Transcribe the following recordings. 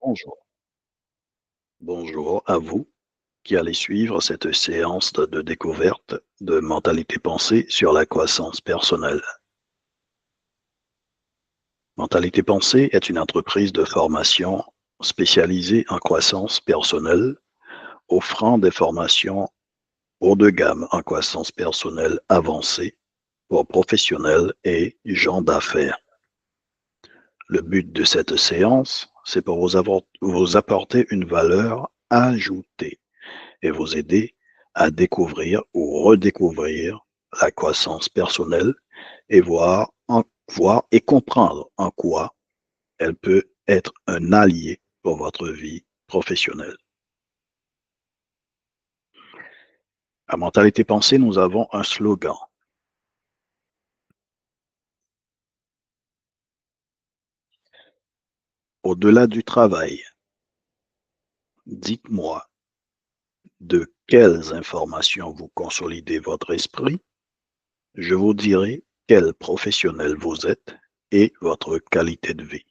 Bonjour. Bonjour à vous qui allez suivre cette séance de découverte de mentalité pensée sur la croissance personnelle. Mentalité pensée est une entreprise de formation spécialisée en croissance personnelle, offrant des formations haut de gamme en croissance personnelle avancée pour professionnels et gens d'affaires. Le but de cette séance, c'est pour vous apporter une valeur ajoutée et vous aider à découvrir ou redécouvrir la croissance personnelle et voir et comprendre en quoi elle peut être un allié pour votre vie professionnelle. À Mentalité Pensée, nous avons un slogan. Au-delà du travail, dites-moi de quelles informations vous consolidez votre esprit. Je vous dirai quel professionnel vous êtes et votre qualité de vie.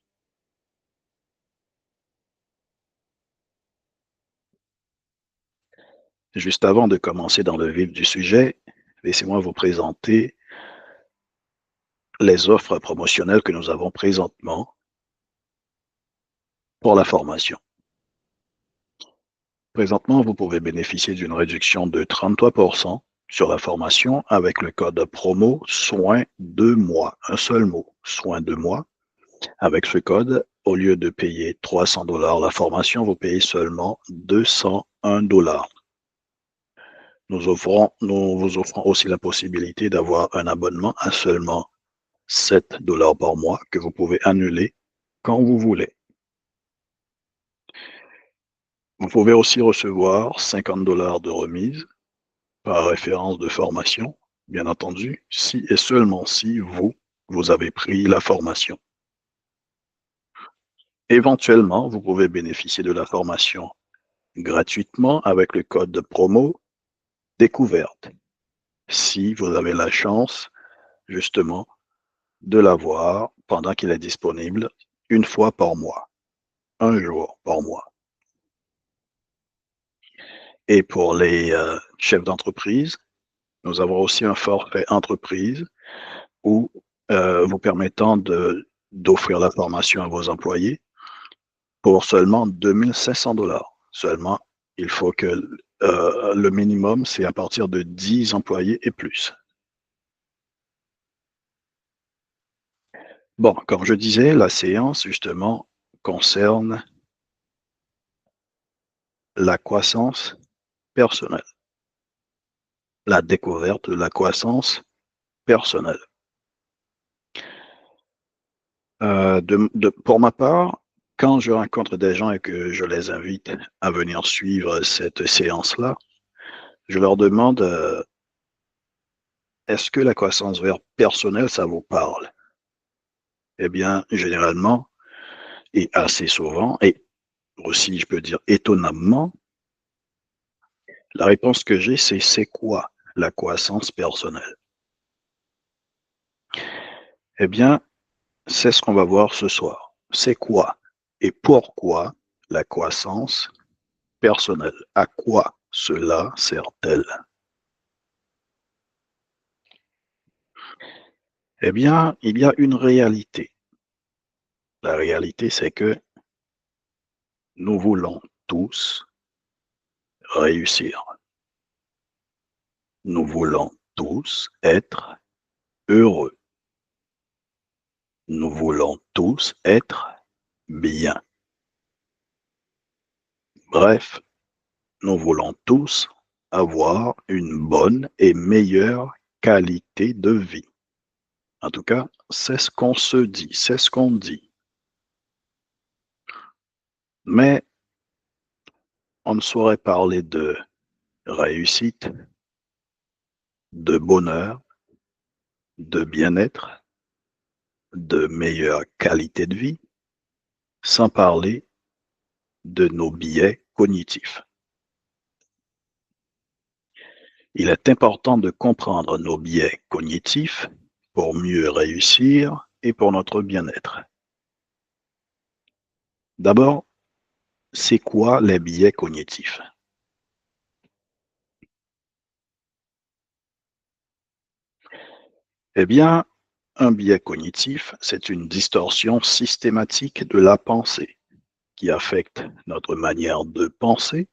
Juste avant de commencer dans le vif du sujet, laissez-moi vous présenter les offres promotionnelles que nous avons présentement pour la formation. Présentement, vous pouvez bénéficier d'une réduction de 33% sur la formation avec le code promo soin 2 mois, un seul mot, soin 2 mois. Avec ce code, au lieu de payer 300 $ la formation, vous payez seulement 201 $. Nous vous offrons aussi la possibilité d'avoir un abonnement à seulement 7 $ par mois que vous pouvez annuler quand vous voulez. Vous pouvez aussi recevoir 50 $ de remise par référence de formation, bien entendu, si et seulement si vous avez pris la formation. Éventuellement, vous pouvez bénéficier de la formation gratuitement avec le code de promo découverte, si vous avez la chance, justement, de l'avoir pendant qu'il est disponible une fois par mois, un jour par mois. Et pour les chefs d'entreprise, nous avons aussi un forfait entreprise où vous permettant d'offrir la formation à vos employés pour seulement 2 500 $. Seulement, il faut que le minimum, c'est à partir de 10 employés et plus. Bon, comme je disais, la séance, justement, concerne la croissance personnelle, la découverte de la croissance personnelle. Pour ma part, quand je rencontre des gens et que je les invite à venir suivre cette séance-là, je leur demande est-ce que la croissance personnelle, ça vous parle? Eh bien, généralement, et assez souvent, et aussi, je peux dire étonnamment, la réponse que j'ai, c'est quoi la croissance personnelle? Eh bien, c'est ce qu'on va voir ce soir. C'est quoi et pourquoi la croissance personnelle? À quoi cela sert-elle? Eh bien, il y a une réalité. La réalité, c'est que nous voulons tous réussir. Nous voulons tous être heureux. Nous voulons tous être bien. Bref, nous voulons tous avoir une bonne et meilleure qualité de vie. En tout cas, c'est ce qu'on se dit, c'est ce qu'on dit. Mais on ne saurait parler de réussite, de bonheur, de bien-être, de meilleure qualité de vie, sans parler de nos biais cognitifs. Il est important de comprendre nos biais cognitifs pour mieux réussir et pour notre bien-être. D'abord, C'est quoi les biais cognitifs? Eh bien, un biais cognitif, c'est une distorsion systématique de la pensée qui affecte notre manière de penser,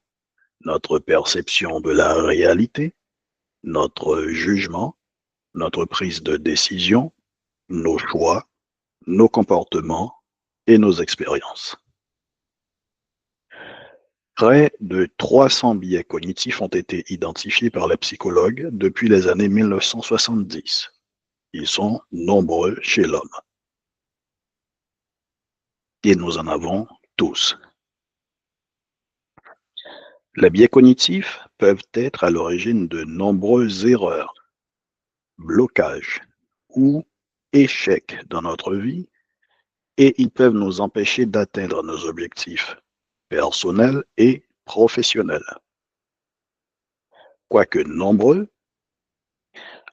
notre perception de la réalité, notre jugement, notre prise de décision, nos choix, nos comportements et nos expériences. Près de 300 biais cognitifs ont été identifiés par les psychologues depuis les années 1970. Ils sont nombreux chez l'homme et nous en avons tous. Les biais cognitifs peuvent être à l'origine de nombreuses erreurs, blocages ou échecs dans notre vie et ils peuvent nous empêcher d'atteindre nos objectifs personnels et professionnels. Quoique nombreux,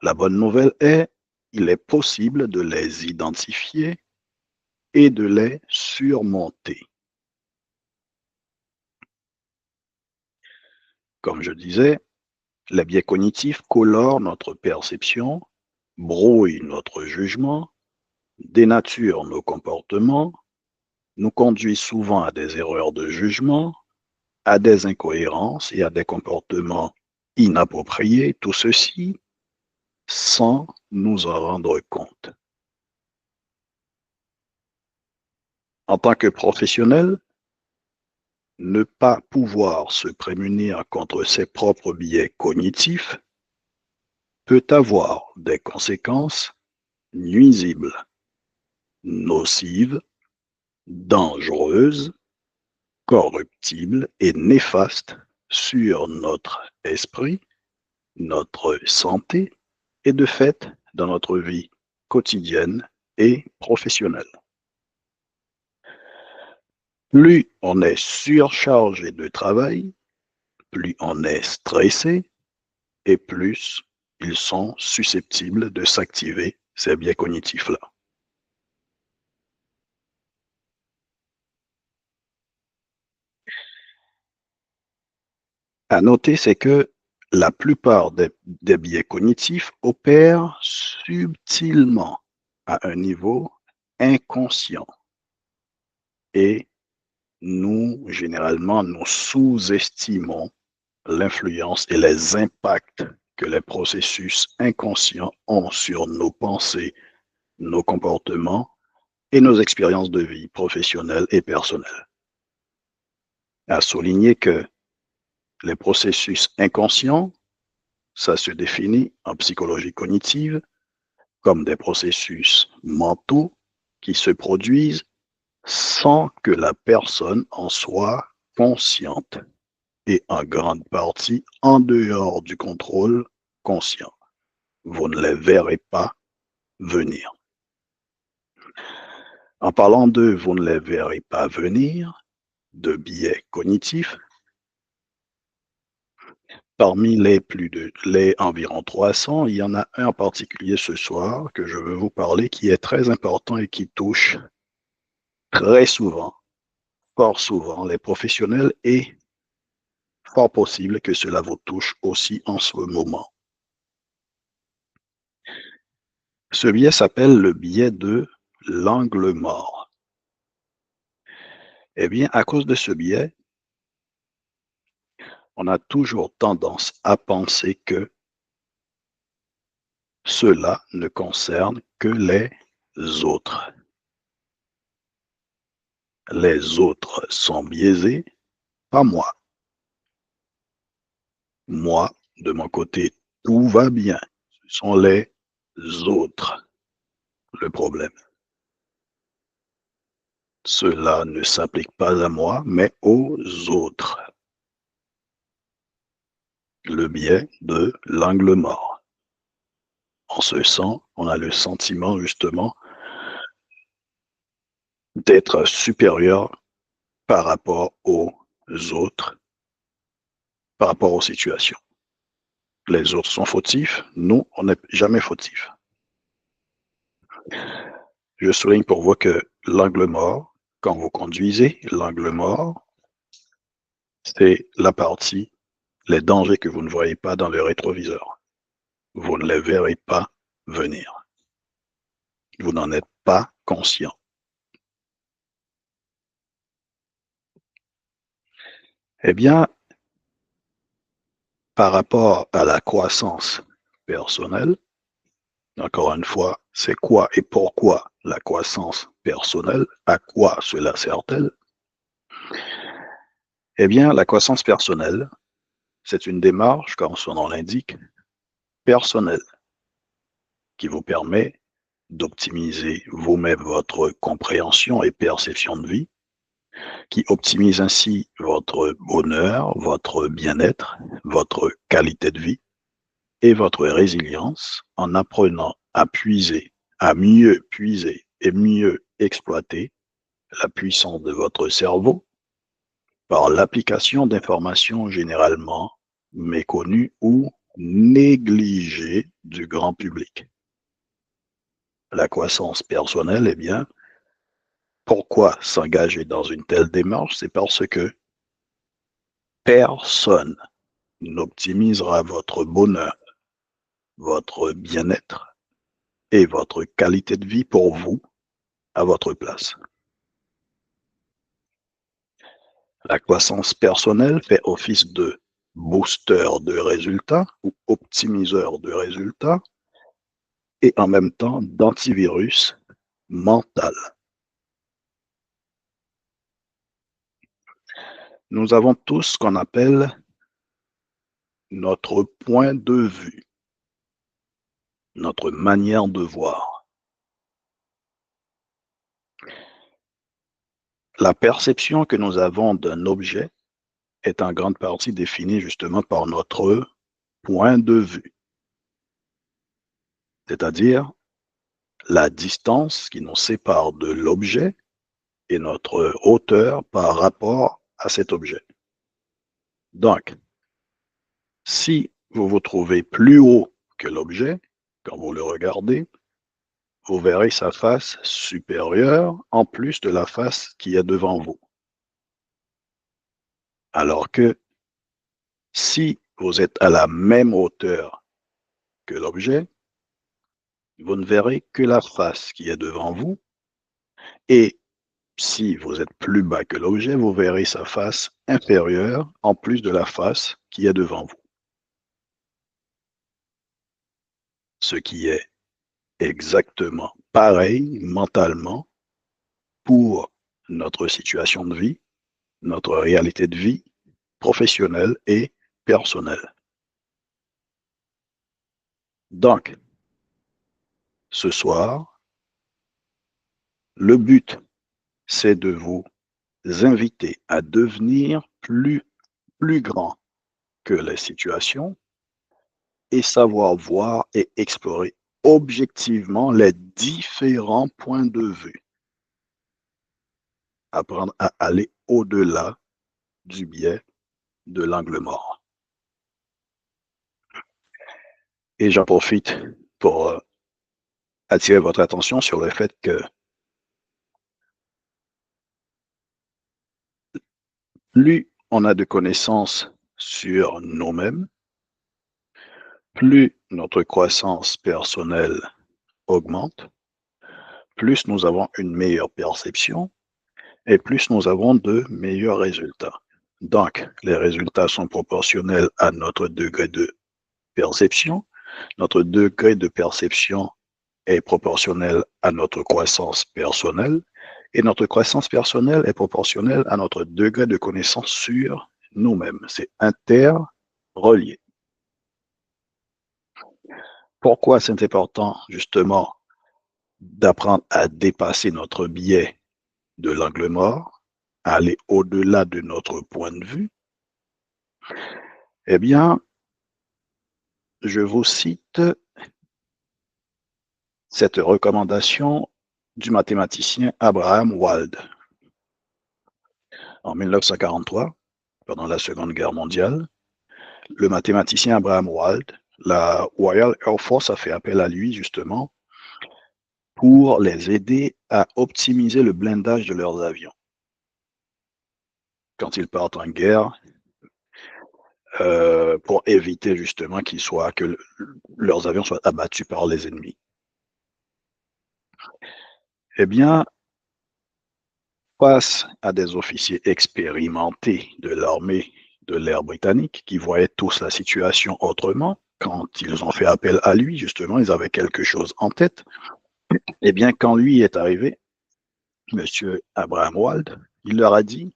la bonne nouvelle est qu'il est possible de les identifier et de les surmonter. Comme je disais, les biais cognitifs colorent notre perception, brouillent notre jugement, dénaturent nos comportements, nous conduisent souvent à des erreurs de jugement, à des incohérences et à des comportements inappropriés, tout ceci sans nous en rendre compte. En tant que professionnel, ne pas pouvoir se prémunir contre ses propres biais cognitifs peut avoir des conséquences nuisibles, nocives, dangereuses, corruptibles et néfastes sur notre esprit, notre santé et de fait dans notre vie quotidienne et professionnelle. Plus on est surchargé de travail, plus on est stressé et plus ils sont susceptibles de s'activer, ces biais cognitifs-là. À noter, c'est que la plupart des biais cognitifs opèrent subtilement à un niveau inconscient et nous, généralement, nous sous-estimons l'influence et les impacts que les processus inconscients ont sur nos pensées, nos comportements et nos expériences de vie professionnelles et personnelles. À souligner que les processus inconscients, ça se définit en psychologie cognitive comme des processus mentaux qui se produisent sans que la personne en soit consciente et en grande partie en dehors du contrôle conscient. Vous ne les verrez pas venir. En parlant d'eux, vous ne les verrez pas venir, de biais cognitifs, parmi les environ 300, il y en a un en particulier ce soir que je veux vous parler qui est très important et qui touche très souvent, fort souvent, les professionnels et fort possible que cela vous touche aussi en ce moment. Ce biais s'appelle le biais de l'angle mort. Eh bien, à cause de ce biais, on a toujours tendance à penser que cela ne concerne que les autres. Les autres sont biaisés, pas moi. Moi, de mon côté, tout va bien. Ce sont les autres le problème. Cela ne s'applique pas à moi, mais aux autres. Le biais de l'angle mort. En ce sens, on a le sentiment justement d'être supérieur par rapport aux autres, par rapport aux situations. Les autres sont fautifs, nous, on n'est jamais fautifs. Je souligne pour vous que l'angle mort, quand vous conduisez, l'angle mort, c'est la partie, les dangers que vous ne voyez pas dans le rétroviseur. Vous ne les verrez pas venir. Vous n'en êtes pas conscient. Eh bien, par rapport à la croissance personnelle, encore une fois, c'est quoi et pourquoi la croissance personnelle? À quoi cela sert-elle? Eh bien, la croissance personnelle, c'est une démarche, comme son nom l'indique, personnelle, qui vous permet d'optimiser vous-même votre compréhension et perception de vie, qui optimise ainsi votre bonheur, votre bien-être, votre qualité de vie et votre résilience en apprenant à puiser, à mieux puiser et mieux exploiter la puissance de votre cerveau par l'application d'informations généralement méconnues ou négligées du grand public. La croissance personnelle, eh bien, pourquoi s'engager dans une telle démarche? C'est parce que personne n'optimisera votre bonheur, votre bien-être et votre qualité de vie pour vous à votre place. La croissance personnelle fait office de booster de résultats ou optimiseur de résultats et en même temps d'antivirus mental. Nous avons tous ce qu'on appelle notre point de vue, notre manière de voir. La perception que nous avons d'un objet est en grande partie définie justement par notre point de vue, c'est-à-dire la distance qui nous sépare de l'objet et notre hauteur par rapport à cet objet. Donc, si vous vous trouvez plus haut que l'objet, quand vous le regardez, vous verrez sa face supérieure en plus de la face qui est devant vous. Alors que si vous êtes à la même hauteur que l'objet, vous ne verrez que la face qui est devant vous. Et si vous êtes plus bas que l'objet, vous verrez sa face inférieure en plus de la face qui est devant vous. Ce qui est exactement pareil mentalement pour notre situation de vie, notre réalité de vie professionnelle et personnelle. Donc, ce soir, le but, c'est de vous inviter à devenir plus grand que les situations et savoir voir et explorer objectivement les différents points de vue. Apprendre à aller au-delà du biais de l'angle mort. Et j'en profite pour attirer votre attention sur le fait que plus on a de connaissances sur nous-mêmes, plus notre croissance personnelle augmente, plus nous avons une meilleure perception et plus nous avons de meilleurs résultats. Donc, les résultats sont proportionnels à notre degré de perception. Notre degré de perception est proportionnel à notre croissance personnelle et notre croissance personnelle est proportionnelle à notre degré de connaissance sur nous-mêmes. C'est interrelié. Pourquoi c'est important justement d'apprendre à dépasser notre biais de l'angle mort, à aller au-delà de notre point de vue? Eh bien, je vous cite cette recommandation du mathématicien Abraham Wald. En 1943, pendant la Seconde Guerre mondiale, le mathématicien Abraham Wald, la Royal Air Force a fait appel à lui justement pour les aider à optimiser le blindage de leurs avions. quand ils partent en guerre, pour éviter justement que leurs avions soient abattus par les ennemis. Eh bien, face à des officiers expérimentés de l'armée de l'air britannique qui voyaient tous la situation autrement, quand ils ont fait appel à lui, justement, ils avaient quelque chose en tête. Eh bien, quand lui est arrivé, Monsieur Abraham Wald, il leur a dit,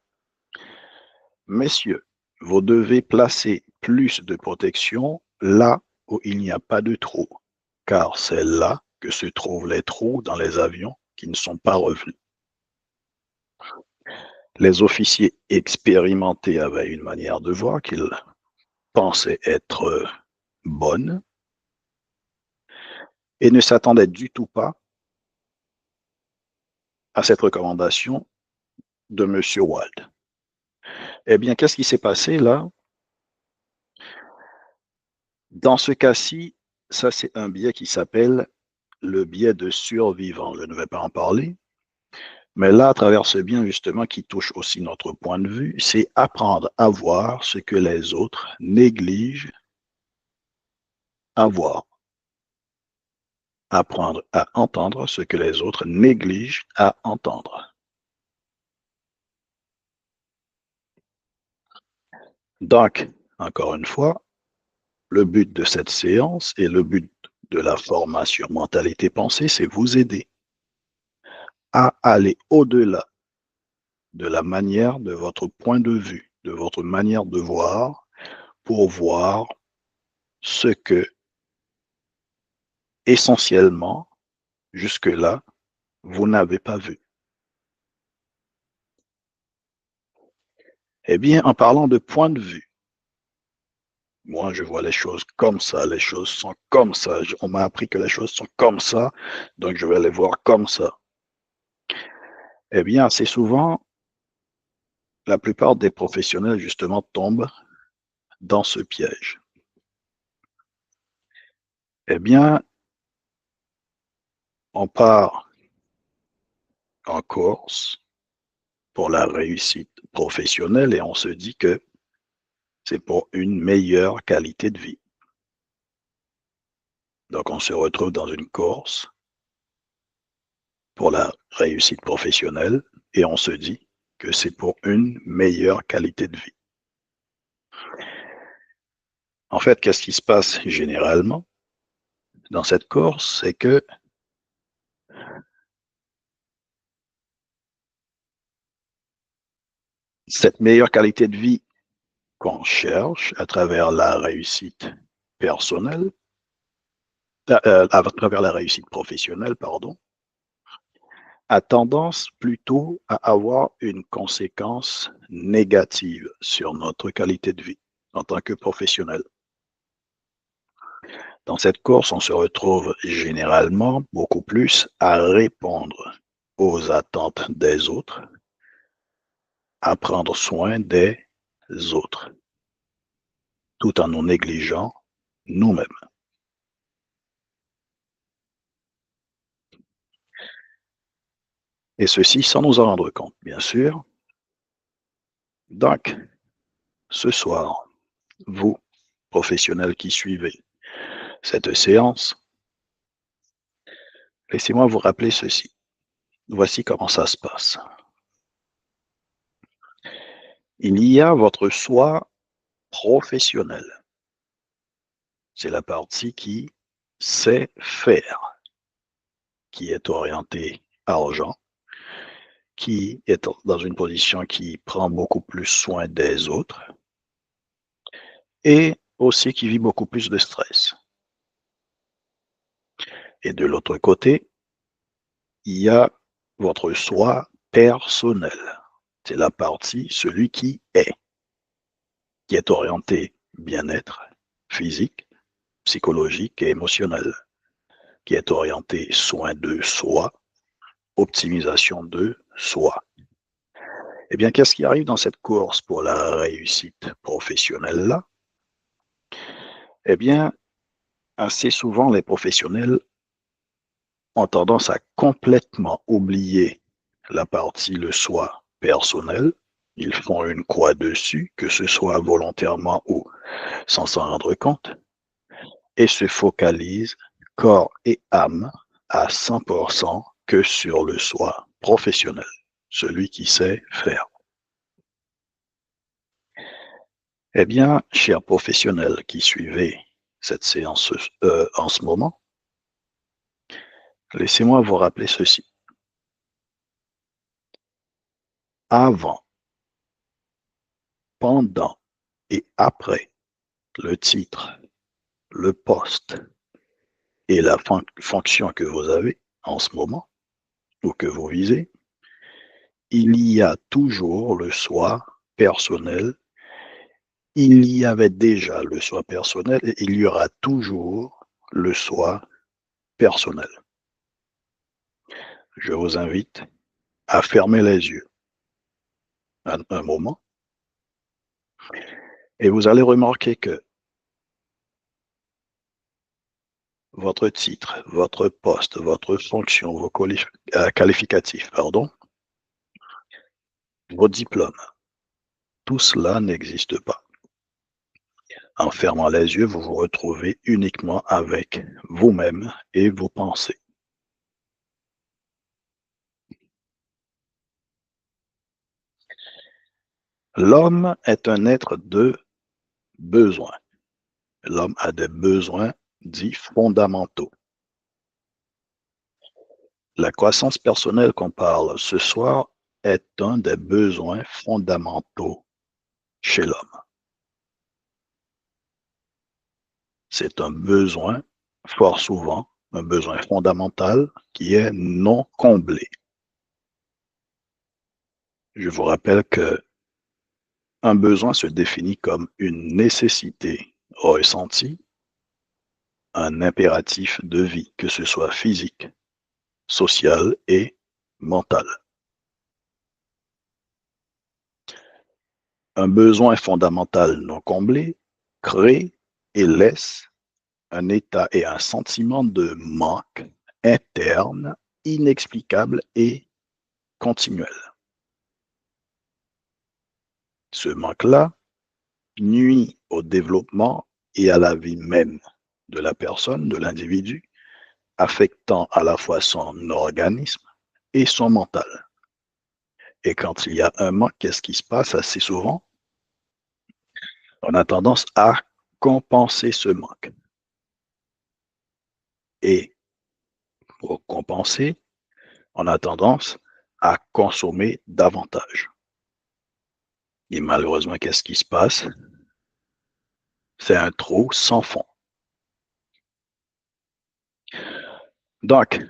messieurs, vous devez placer plus de protection là où il n'y a pas de trous, car c'est là que se trouvent les trous dans les avions qui ne sont pas revenus. Les officiers expérimentés avaient une manière de voir qu'ils pensaient être bonne et ne s'attendaient du tout pas à cette recommandation de M. Wald. Eh bien, qu'est-ce qui s'est passé là? Dans ce cas-ci, ça c'est un biais qui s'appelle le biais de survivant. Je ne vais pas en parler, mais là, à travers ce biais justement qui touche aussi notre point de vue, c'est apprendre à voir ce que les autres négligent à voir. Apprendre à entendre ce que les autres négligent à entendre. Donc, encore une fois, le but de cette séance et le but de la formation mentalité-pensée, c'est vous aider à aller au-delà de la manière de votre point de vue, de votre manière de voir, pour voir ce que, essentiellement, jusque-là, vous n'avez pas vu. Eh bien, en parlant de point de vue, moi, je vois les choses comme ça, les choses sont comme ça. On m'a appris que les choses sont comme ça, donc je vais les voir comme ça. Eh bien, assez souvent, la plupart des professionnels, justement, tombent dans ce piège. Eh bien, on part en course pour la réussite professionnelle et on se dit que c'est pour une meilleure qualité de vie. Donc, on se retrouve dans une course pour la réussite professionnelle et on se dit que c'est pour une meilleure qualité de vie. En fait, qu'est-ce qui se passe généralement dans cette course? C'est que cette meilleure qualité de vie qu'on cherche à travers la réussite personnelle, à travers la réussite professionnelle, pardon, a tendance plutôt à avoir une conséquence négative sur notre qualité de vie en tant que professionnel. Dans cette course, on se retrouve généralement beaucoup plus à répondre aux attentes des autres, à prendre soin des autres, tout en nous négligeant nous-mêmes. Et ceci sans nous en rendre compte, bien sûr. Donc, ce soir, vous, professionnels qui suivez cette séance, laissez-moi vous rappeler ceci. Voici comment ça se passe. Il y a votre soi professionnel. C'est la partie qui sait faire, qui est orientée argent, qui est dans une position qui prend beaucoup plus soin des autres et aussi qui vit beaucoup plus de stress. Et de l'autre côté, il y a votre soi personnel. C'est la partie, celui qui est orienté bien-être physique, psychologique et émotionnel, qui est orienté soin de soi, optimisation de soi. Eh bien, qu'est-ce qui arrive dans cette course pour la réussite professionnelle-là? Eh bien, assez souvent, les professionnels ont tendance à complètement oublier la partie le soi personnel Ils font une croix dessus, que ce soit volontairement ou sans s'en rendre compte, et se focalisent corps et âme à 100% que sur le soi professionnel, celui qui sait faire. Eh bien, chers professionnels qui suivez cette séance en ce moment, laissez-moi vous rappeler ceci. Avant, pendant et après le titre, le poste et la fonction que vous avez en ce moment ou que vous visez, il y a toujours le soi personnel. Il y avait déjà le soi personnel et il y aura toujours le soi personnel. Je vous invite à fermer les yeux un moment et vous allez remarquer que votre titre, votre poste, votre fonction, vos qualificatifs, pardon, vos diplômes, tout cela n'existe pas. En fermant les yeux, vous vous retrouvez uniquement avec vous-même et vos pensées. L'homme est un être de besoin. L'homme a des besoins dits fondamentaux. La croissance personnelle qu'on parle ce soir est un des besoins fondamentaux chez l'homme. C'est un besoin, fort souvent, un besoin fondamental qui est non comblé. Je vous rappelle que un besoin se définit comme une nécessité ressentie, un impératif de vie, que ce soit physique, social et mental. Un besoin fondamental non comblé crée et laisse un état et un sentiment de manque interne, inexplicable et continuel. Ce manque-là nuit au développement et à la vie même de la personne, de l'individu, affectant à la fois son organisme et son mental. Et quand il y a un manque, qu'est-ce qui se passe assez souvent? On a tendance à compenser ce manque. Et pour compenser, on a tendance à consommer davantage. Et malheureusement, qu'est-ce qui se passe? C'est un trou sans fond. Donc,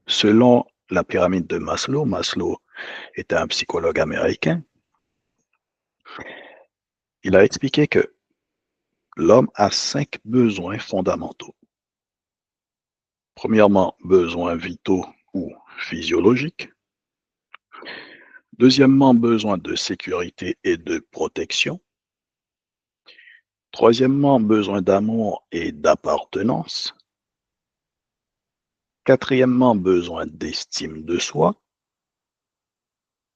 selon la pyramide de Maslow, Maslow était un psychologue américain, il a expliqué que l'homme a 5 besoins fondamentaux. Premièrement, besoins vitaux ou physiologiques. Deuxièmement, besoin de sécurité et de protection. Troisièmement, besoin d'amour et d'appartenance. Quatrièmement, besoin d'estime de soi.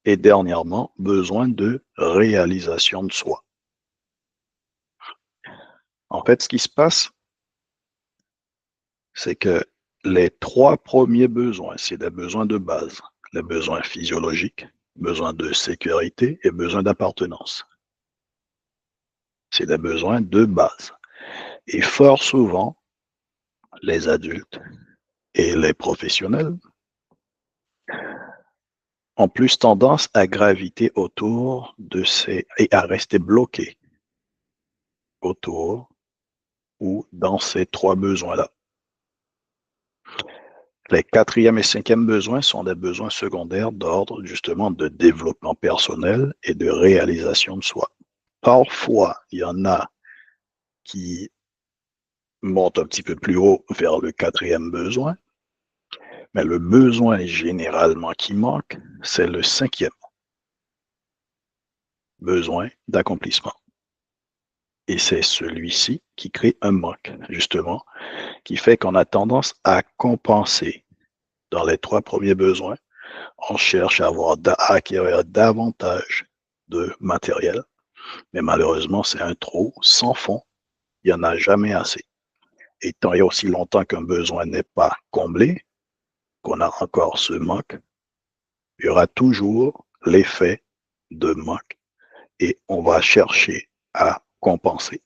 Et dernièrement, besoin de réalisation de soi. En fait, ce qui se passe, c'est que les 3 premiers besoins, c'est des besoins de base. Les besoins physiologiques, besoin de sécurité et besoin d'appartenance. C'est des besoins de base. Et fort souvent, les adultes et les professionnels ont plus tendance à graviter autour de ces et à rester bloqués autour ou dans ces 3 besoins-là. Les quatrième et cinquième besoins sont des besoins secondaires d'ordre justement de développement personnel et de réalisation de soi. Parfois, il y en a qui montent un petit peu plus haut vers le quatrième besoin, mais le besoin généralement qui manque, c'est le cinquième besoin d'accomplissement. Et c'est celui-ci qui crée un manque, justement, qui fait qu'on a tendance à compenser dans les 3 premiers besoins. On cherche à acquérir davantage de matériel. Mais malheureusement, c'est un trou sans fond. Il n'y en a jamais assez. Et tant et aussi longtemps qu'un besoin n'est pas comblé, qu'on a encore ce manque, il y aura toujours l'effet de manque et on va chercher à compenser.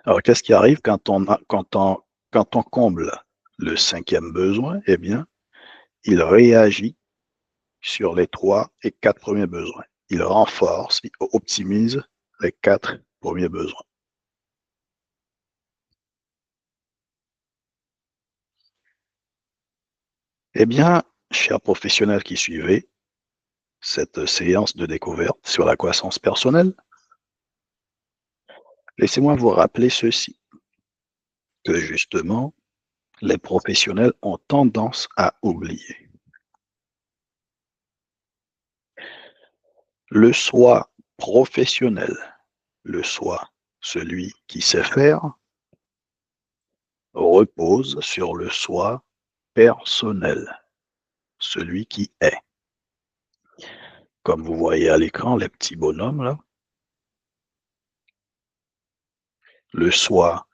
Alors, qu'est-ce qui arrive quand on comble le cinquième besoin? Eh bien, il réagit sur les 3 et 4 premiers besoins. Il renforce, il optimise les 4 premiers besoins. Eh bien, chers professionnels qui suivez cette séance de découverte sur la croissance personnelle, laissez-moi vous rappeler ceci, que justement, les professionnels ont tendance à oublier. Le soi professionnel, le soi, celui qui sait faire, repose sur le soi personnel, celui qui est. Comme vous voyez à l'écran, les petits bonhommes là, le soi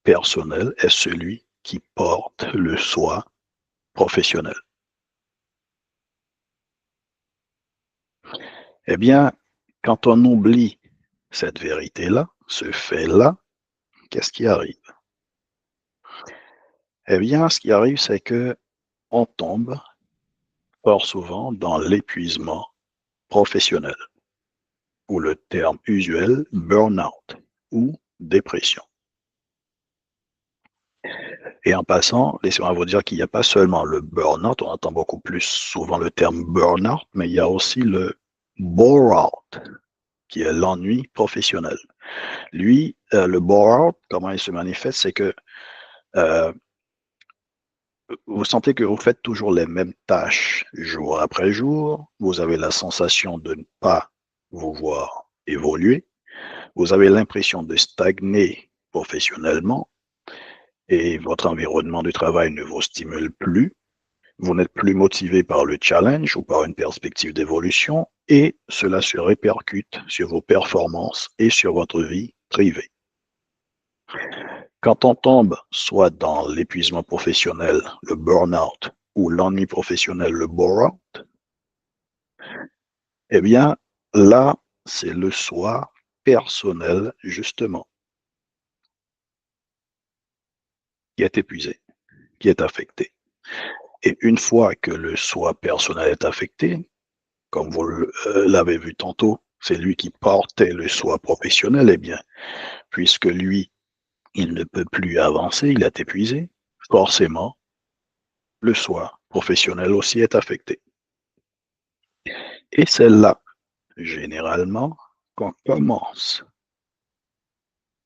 personnel est celui qui porte le soi professionnel. Eh bien, quand on oublie cette vérité-là, ce fait-là, qu'est-ce qui arrive? Eh bien, ce qui arrive, c'est que on tombe fort souvent dans l'épuisement professionnel, ou le terme usuel burn-out ou dépression. Et en passant, laissez-moi vous dire qu'il n'y a pas seulement le burn-out, on entend beaucoup plus souvent le terme burn-out, mais il y a aussi le bore-out, qui est l'ennui professionnel. Lui, le bore-out, comment il se manifeste, c'est que euh, vous sentez que vous faites toujours les mêmes tâches jour après jour, vous avez la sensation de ne pas vous voir évoluer, vous avez l'impression de stagner professionnellement et votre environnement de travail ne vous stimule plus, vous n'êtes plus motivé par le challenge ou par une perspective d'évolution et cela se répercute sur vos performances et sur votre vie privée. Quand on tombe soit dans l'épuisement professionnel, le burn-out, ou l'ennui professionnel, le bore-out, eh bien, là, c'est le soi personnel, justement, qui est épuisé, qui est affecté. Et une fois que le soi personnel est affecté, comme vous l'avez vu tantôt, c'est lui qui portait le soi professionnel, eh bien, puisque lui, il ne peut plus avancer, il est épuisé, forcément, le soi professionnel aussi est affecté. Et c'est là, généralement, qu'on commence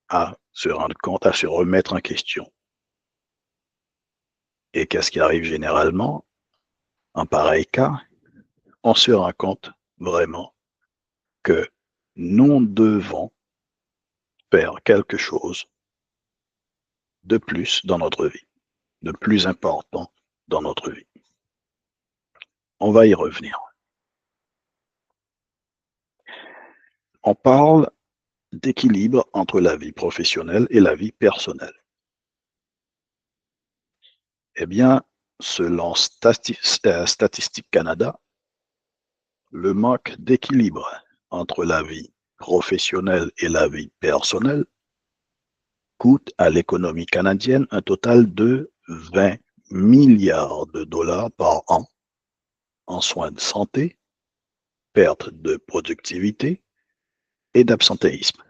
à se rendre compte, à se remettre en question. Et qu'est-ce qui arrive généralement? En pareil cas, on se rend compte vraiment que nous devons faire quelque chose de plus dans notre vie, de plus important dans notre vie. On va y revenir. On parle d'équilibre entre la vie professionnelle et la vie personnelle. Eh bien, selon Statistique Canada, le manque d'équilibre entre la vie professionnelle et la vie personnelle coûte à l'économie canadienne un total de 20 milliards de dollars par an en soins de santé, perte de productivité et d'absentéisme.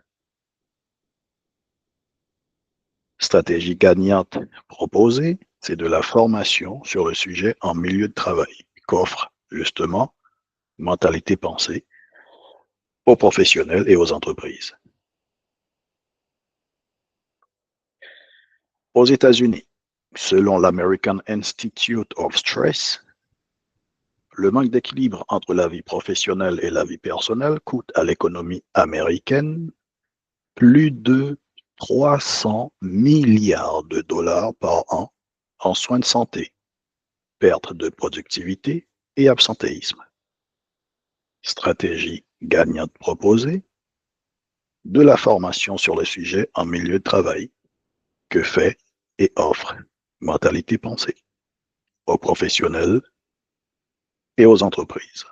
Stratégie gagnante proposée, c'est de la formation sur le sujet en milieu de travail, qu'offre justement Mentalité Pensée aux professionnels et aux entreprises. Aux États-Unis, selon l'American Institute of Stress, le manque d'équilibre entre la vie professionnelle et la vie personnelle coûte à l'économie américaine plus de 300 milliards de dollars par an en soins de santé, perte de productivité et absentéisme. Stratégie gagnante proposée, de la formation sur le sujet en milieu de travail, que fait et offre Mentalité Pensée aux professionnels et aux entreprises.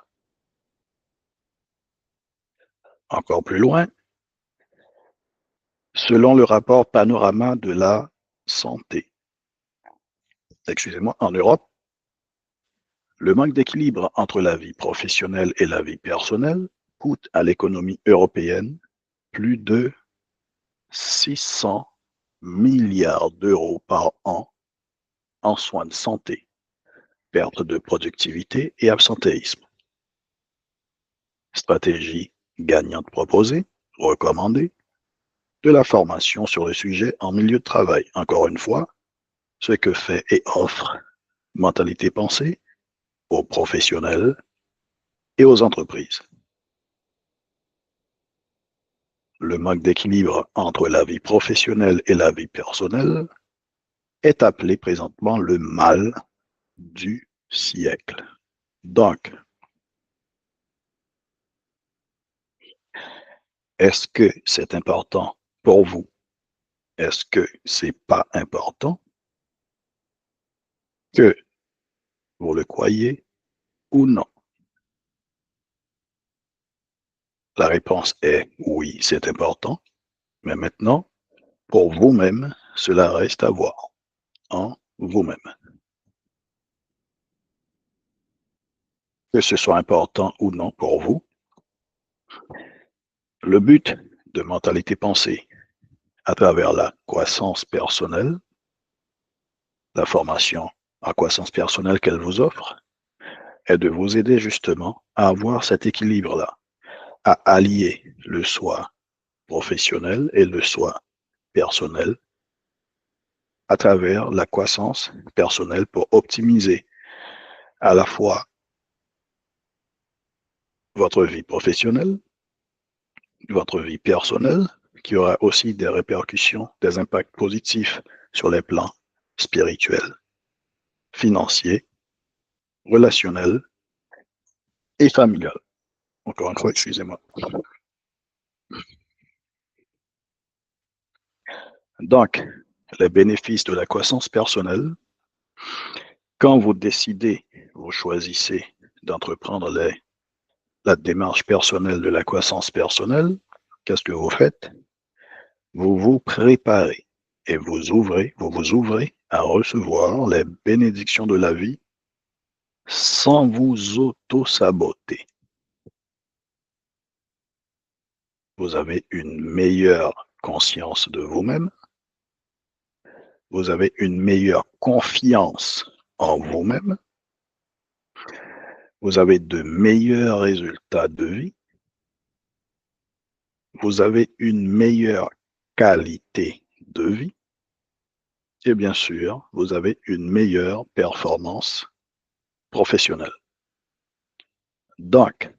Encore plus loin, selon le rapport Panorama de la santé, en Europe, le manque d'équilibre entre la vie professionnelle et la vie personnelle coûte à l'économie européenne plus de 600 milliards d'euros par an en soins de santé, perte de productivité et absentéisme. Stratégie gagnante proposée, recommandée, de la formation sur le sujet en milieu de travail. Encore une fois, ce que fait et offre Mentalité Pensée aux professionnels et aux entreprises. Le manque d'équilibre entre la vie professionnelle et la vie personnelle est appelé présentement le mal du siècle. Donc, est-ce que c'est important pour vous? Est-ce que c'est pas important? Que vous le croyez ou non? La réponse est oui, c'est important. Mais maintenant, pour vous-même, cela reste à voir en vous-même. Que ce soit important ou non pour vous, le but de Mentalité Pensée à travers la croissance personnelle, la formation en croissance personnelle qu'elle vous offre, est de vous aider justement à avoir cet équilibre-là, à allier le soi professionnel et le soi personnel à travers la croissance personnelle pour optimiser à la fois votre vie professionnelle, votre vie personnelle, qui aura aussi des répercussions, des impacts positifs sur les plans spirituels, financiers, relationnels et familial. Encore une fois, excusez-moi. Donc, les bénéfices de la croissance personnelle, quand vous décidez, vous choisissez d'entreprendre la démarche personnelle de la croissance personnelle, qu'est-ce que vous faites? Vous vous préparez et vous vous ouvrez à recevoir les bénédictions de la vie sans vous auto-saboter. Vous avez une meilleure conscience de vous-même, vous avez une meilleure confiance en vous-même, vous avez de meilleurs résultats de vie, vous avez une meilleure qualité de vie et bien sûr, vous avez une meilleure performance professionnelle. Donc,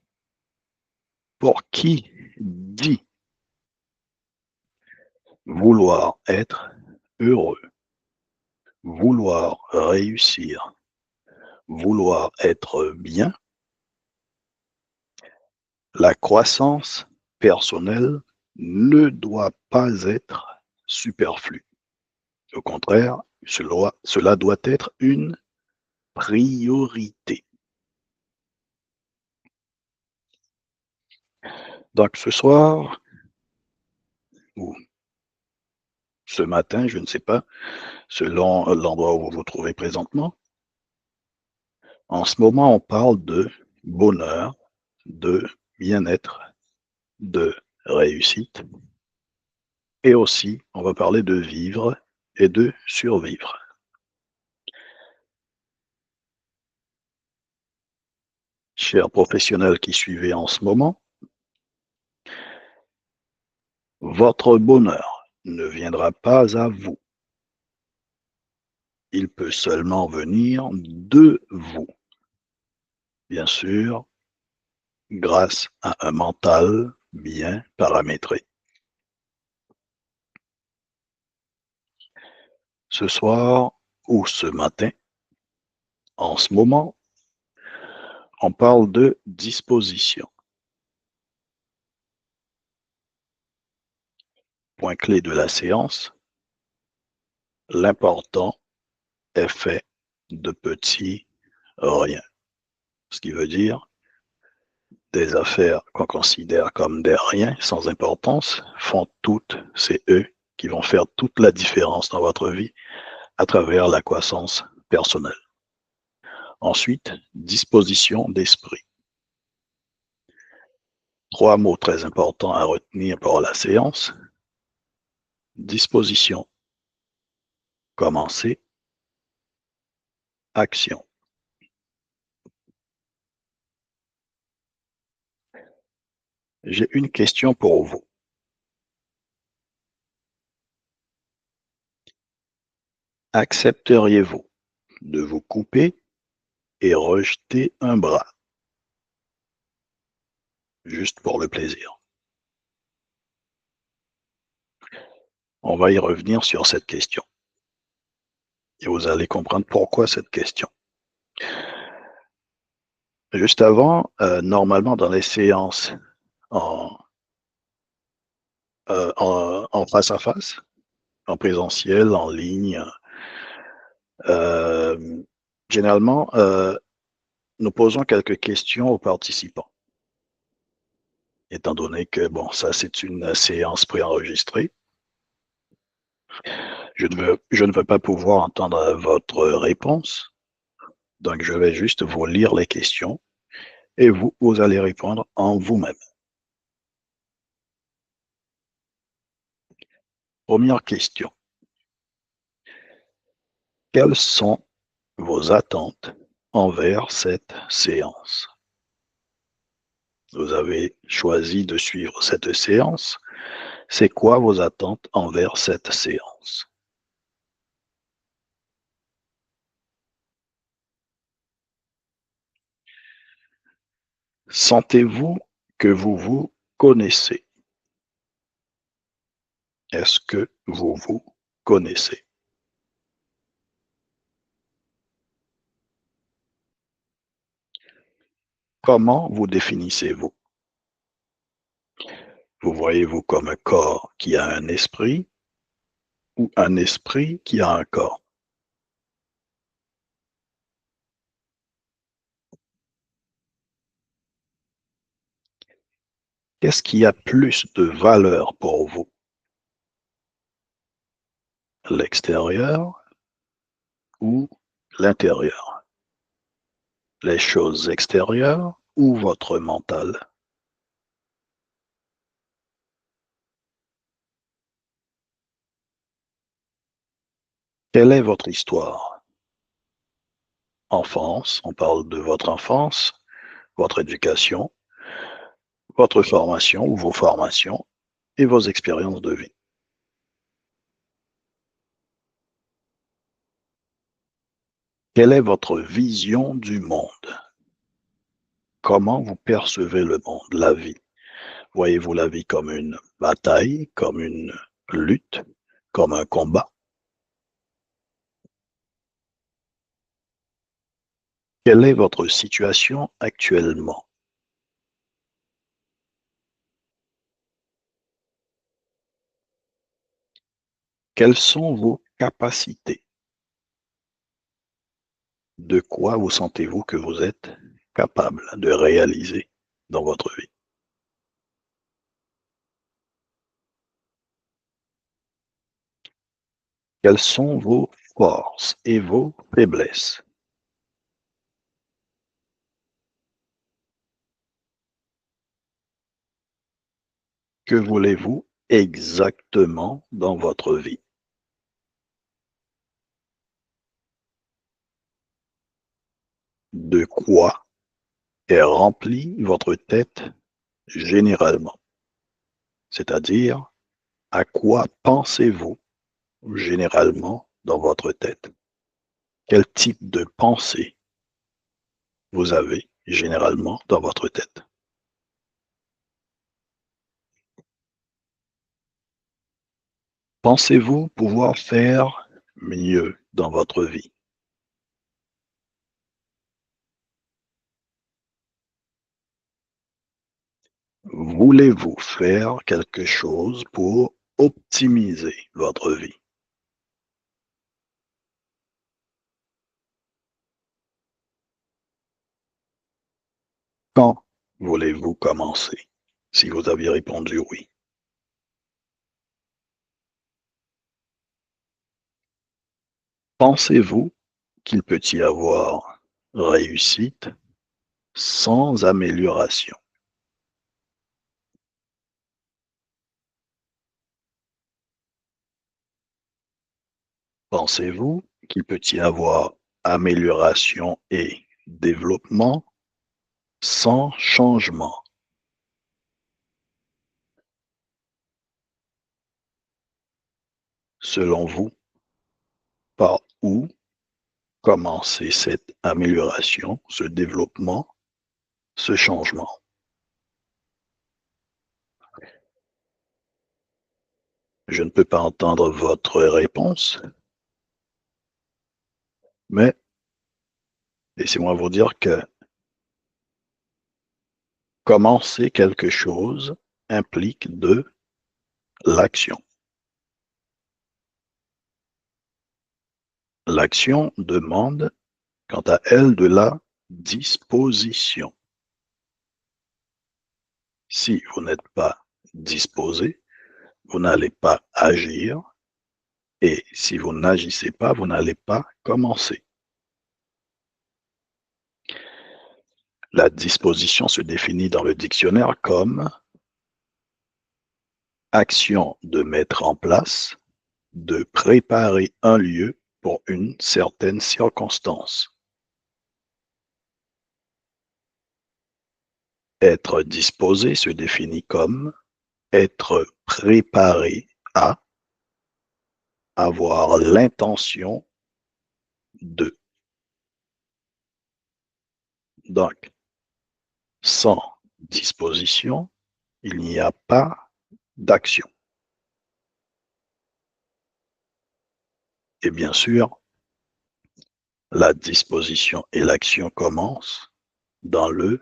pour qui dit vouloir être heureux, vouloir réussir, vouloir être bien, la croissance personnelle ne doit pas être superflue. Au contraire, cela doit être une priorité. Donc ce soir, ou ce matin, je ne sais pas, selon l'endroit où vous vous trouvez présentement, en ce moment, on parle de bonheur, de bien-être, de réussite, et aussi, on va parler de vivre et de survivre. Chers professionnels qui suivez en ce moment, votre bonheur ne viendra pas à vous. Il peut seulement venir de vous. Bien sûr, grâce à un mental bien paramétré. Ce soir ou ce matin, en ce moment, on parle de disposition. point clé de la séance, l'important est fait de petits rien. Ce qui veut dire des affaires qu'on considère comme des riens sans importance font toutes, c'est eux qui vont faire toute la différence dans votre vie à travers la croissance personnelle. Ensuite, disposition d'esprit. 3 mots très importants à retenir pour la séance. Disposition, commencer, action. J'ai une question pour vous. Accepteriez-vous de vous couper et rejeter un bras, juste pour le plaisir? On va y revenir sur cette question et vous allez comprendre pourquoi cette question. Juste avant, normalement dans les séances en, en face à face, en présentiel, en ligne, euh, généralement, nous posons quelques questions aux participants. Étant donné que, bon, ça c'est une séance préenregistrée, je ne veux pas pouvoir entendre votre réponse, donc je vais juste vous lire les questions et vous allez répondre en vous-même. Première question. Quelles sont vos attentes envers cette séance? Vous avez choisi de suivre cette séance. C'est quoi vos attentes envers cette séance? Sentez-vous que vous vous connaissez? Est-ce que vous vous connaissez? Comment vous définissez-vous? Vous voyez-vous comme un corps qui a un esprit ou un esprit qui a un corps? Qu'est-ce qui a plus de valeur pour vous? L'extérieur ou l'intérieur? Les choses extérieures ou votre mental? Quelle est votre histoire? Enfance, on parle de votre enfance, votre éducation, votre formation ou vos formations et vos expériences de vie. Quelle est votre vision du monde? Comment vous percevez le monde, la vie? Voyez-vous la vie comme une bataille, comme une lutte, comme un combat? Quelle est votre situation actuellement? Quelles sont vos capacités? De quoi vous sentez-vous que vous êtes capable de réaliser dans votre vie? Quelles sont vos forces et vos faiblesses? Que voulez-vous exactement dans votre vie? De quoi est remplie votre tête généralement? C'est-à-dire, à quoi pensez-vous généralement dans votre tête? Quel type de pensée vous avez généralement dans votre tête? Pensez-vous pouvoir faire mieux dans votre vie? Voulez-vous faire quelque chose pour optimiser votre vie. Quand voulez-vous commencer? Si vous aviez répondu oui. Pensez-vous qu'il peut y avoir réussite sans amélioration? Pensez-vous qu'il peut y avoir amélioration et développement sans changement? Selon vous, par où commencer cette amélioration, ce développement, ce changement? Je ne peux pas entendre votre réponse, mais laissez-moi vous dire que commencer quelque chose implique de l'action. L'action demande, quant à elle, de la disposition. Si vous n'êtes pas disposé, vous n'allez pas agir, et si vous n'agissez pas, vous n'allez pas commencer. La disposition se définit dans le dictionnaire comme action de mettre en place, de préparer un lieu pour une certaine circonstance. Être disposé se définit comme être préparé à avoir l'intention de. Donc, sans disposition, il n'y a pas d'action. Et bien sûr, la disposition et l'action commencent dans le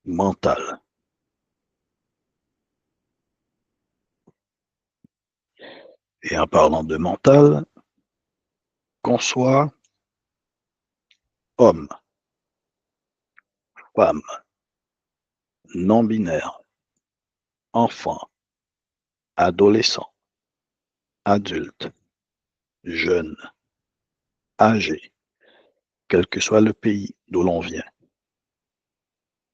mental. Et en parlant de mental, qu'on soit homme, femme, non-binaire, enfant, adolescent, adulte, jeune, âgé, quel que soit le pays d'où l'on vient,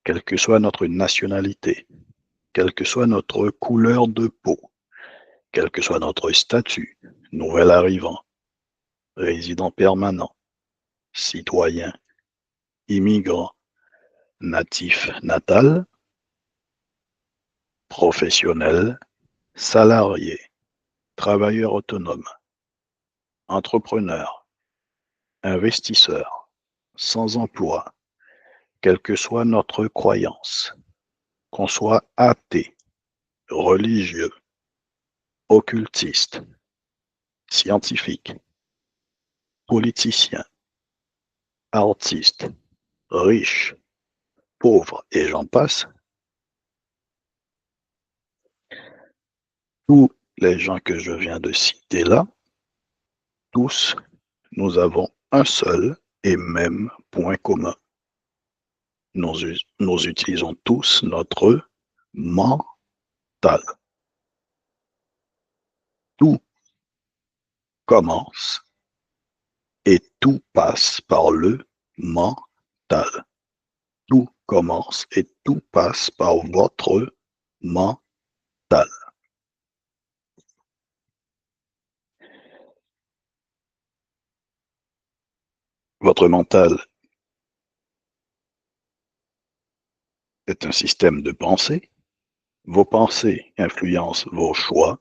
quelle que soit notre nationalité, quelle que soit notre couleur de peau, quel que soit notre statut, nouvel arrivant, résident permanent, citoyen, immigrant, natif natal, professionnel, salarié, travailleur autonome, entrepreneur, investisseur, sans emploi, quelle que soit notre croyance, qu'on soit athée, religieux, occultiste, scientifique, politicien, artiste, riche, pauvre et j'en passe, tous les gens que je viens de citer là, tous, nous avons un seul et même point commun. Nous utilisons tous notre mental. Tout commence et tout passe par le mental. Tout commence et tout passe par votre mental. Votre mental est un système de pensée. Vos pensées influencent vos choix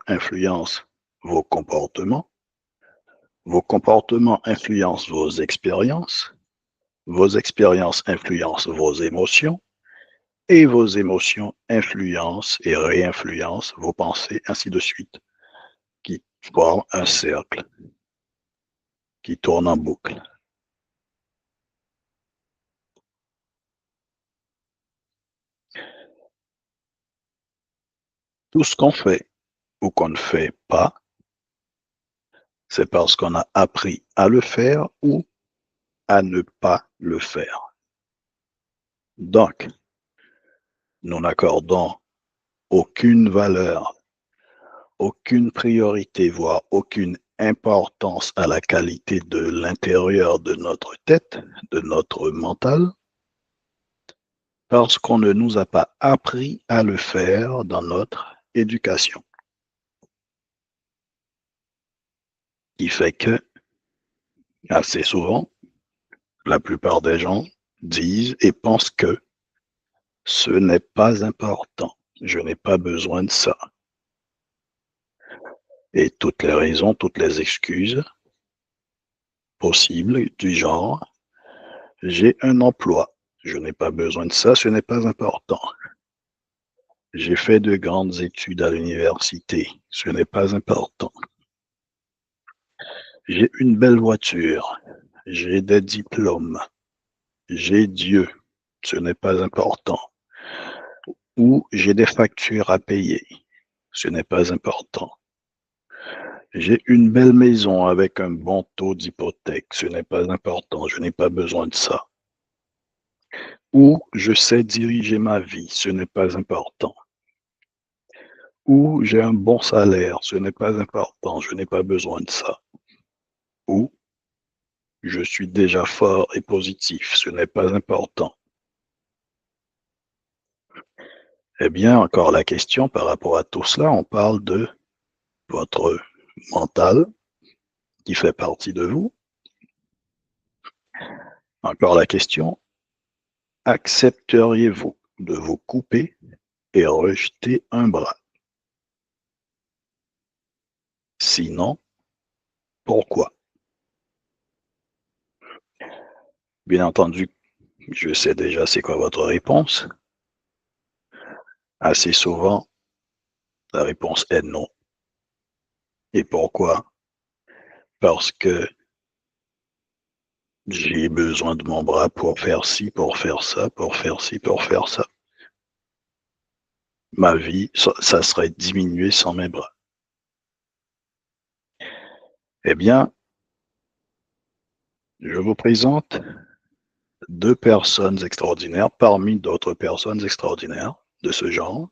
influencent vos comportements influencent vos expériences influencent vos émotions, et vos émotions influencent et réinfluencent vos pensées, ainsi de suite, qui forment un cercle qui tourne en boucle. Tout ce qu'on fait ou qu'on ne fait pas, c'est parce qu'on a appris à le faire ou à ne pas le faire. Donc, nous n'accordons aucune valeur, aucune priorité, voire aucune importance à la qualité de l'intérieur de notre tête, de notre mental, parce qu'on ne nous a pas appris à le faire dans notre éducation. Qui fait que, assez souvent, la plupart des gens disent et pensent que ce n'est pas important, je n'ai pas besoin de ça. Et toutes les raisons, toutes les excuses possibles du genre, j'ai un emploi, je n'ai pas besoin de ça, ce n'est pas important. J'ai fait de grandes études à l'université, ce n'est pas important. J'ai une belle voiture, j'ai des diplômes, j'ai Dieu, ce n'est pas important. Ou j'ai des factures à payer, ce n'est pas important. J'ai une belle maison avec un bon taux d'hypothèque, ce n'est pas important, je n'ai pas besoin de ça. Ou je sais diriger ma vie, ce n'est pas important. Ou j'ai un bon salaire, ce n'est pas important, je n'ai pas besoin de ça. Ou je suis déjà fort et positif, ce n'est pas important. Eh bien, encore la question par rapport à tout cela, on parle de votre mental qui fait partie de vous. Encore la question, accepteriez-vous de vous couper et rejeter un bras? Sinon, pourquoi? Bien entendu, je sais déjà c'est quoi votre réponse. Assez souvent, la réponse est non. Et pourquoi? Parce que j'ai besoin de mon bras pour faire ci, pour faire ça, pour faire ci, pour faire ça. Ma vie, ça serait diminué sans mes bras. Eh bien, je vous présente deux personnes extraordinaires parmi d'autres personnes extraordinaires de ce genre.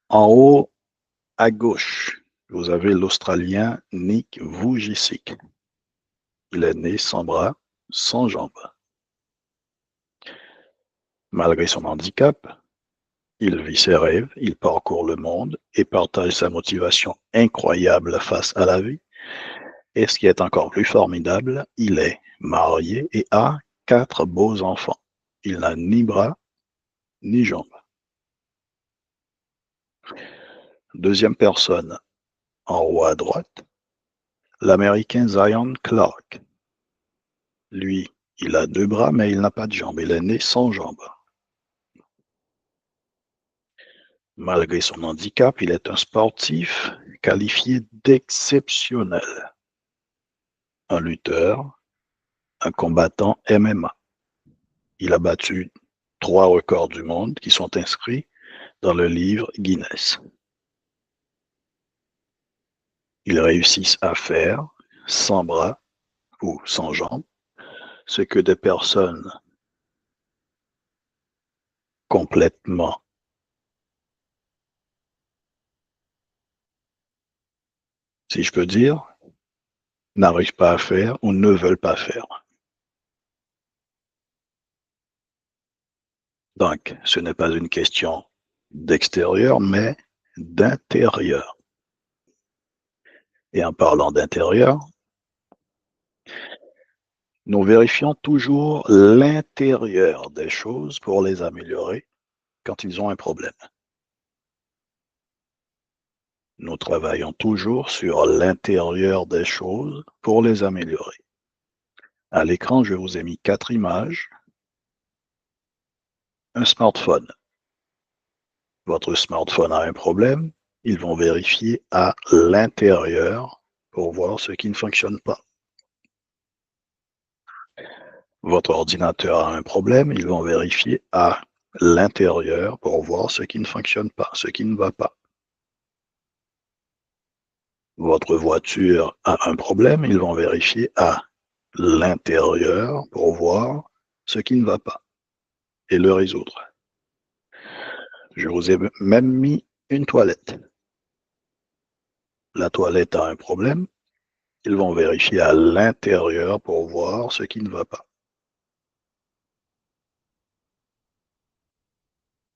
En haut, à gauche, vous avez l'Australien Nick Vujicic. Il est né sans bras, sans jambes. Malgré son handicap, il vit ses rêves, il parcourt le monde et partage sa motivation incroyable face à la vie. Et ce qui est encore plus formidable, il est marié et a 4 beaux enfants. Il n'a ni bras, ni jambes. Deuxième personne, en haut à droite, l'Américain Zion Clark. Lui, il a 2 bras, mais il n'a pas de jambes. Il est né sans jambes. Malgré son handicap, il est un sportif qualifié d'exceptionnel. Un lutteur, un combattant MMA. Il a battu 3 records du monde qui sont inscrits dans le livre Guinness. Ils réussissent à faire sans bras ou sans jambes ce que des personnes complètement, si je peux dire, n'arrivent pas à faire ou ne veulent pas faire. Donc, ce n'est pas une question d'extérieur, mais d'intérieur. Et en parlant d'intérieur, nous vérifions toujours l'intérieur des choses pour les améliorer quand ils ont un problème. Nous travaillons toujours sur l'intérieur des choses pour les améliorer. À l'écran, je vous ai mis 4 images. Un smartphone. Votre smartphone a un problème, ils vont vérifier à l'intérieur pour voir ce qui ne fonctionne pas. Votre ordinateur a un problème, ils vont vérifier à l'intérieur pour voir ce qui ne fonctionne pas, ce qui ne va pas. Votre voiture a un problème, ils vont vérifier à l'intérieur pour voir ce qui ne va pas et le résoudre. Je vous ai même mis une toilette. La toilette a un problème, ils vont vérifier à l'intérieur pour voir ce qui ne va pas.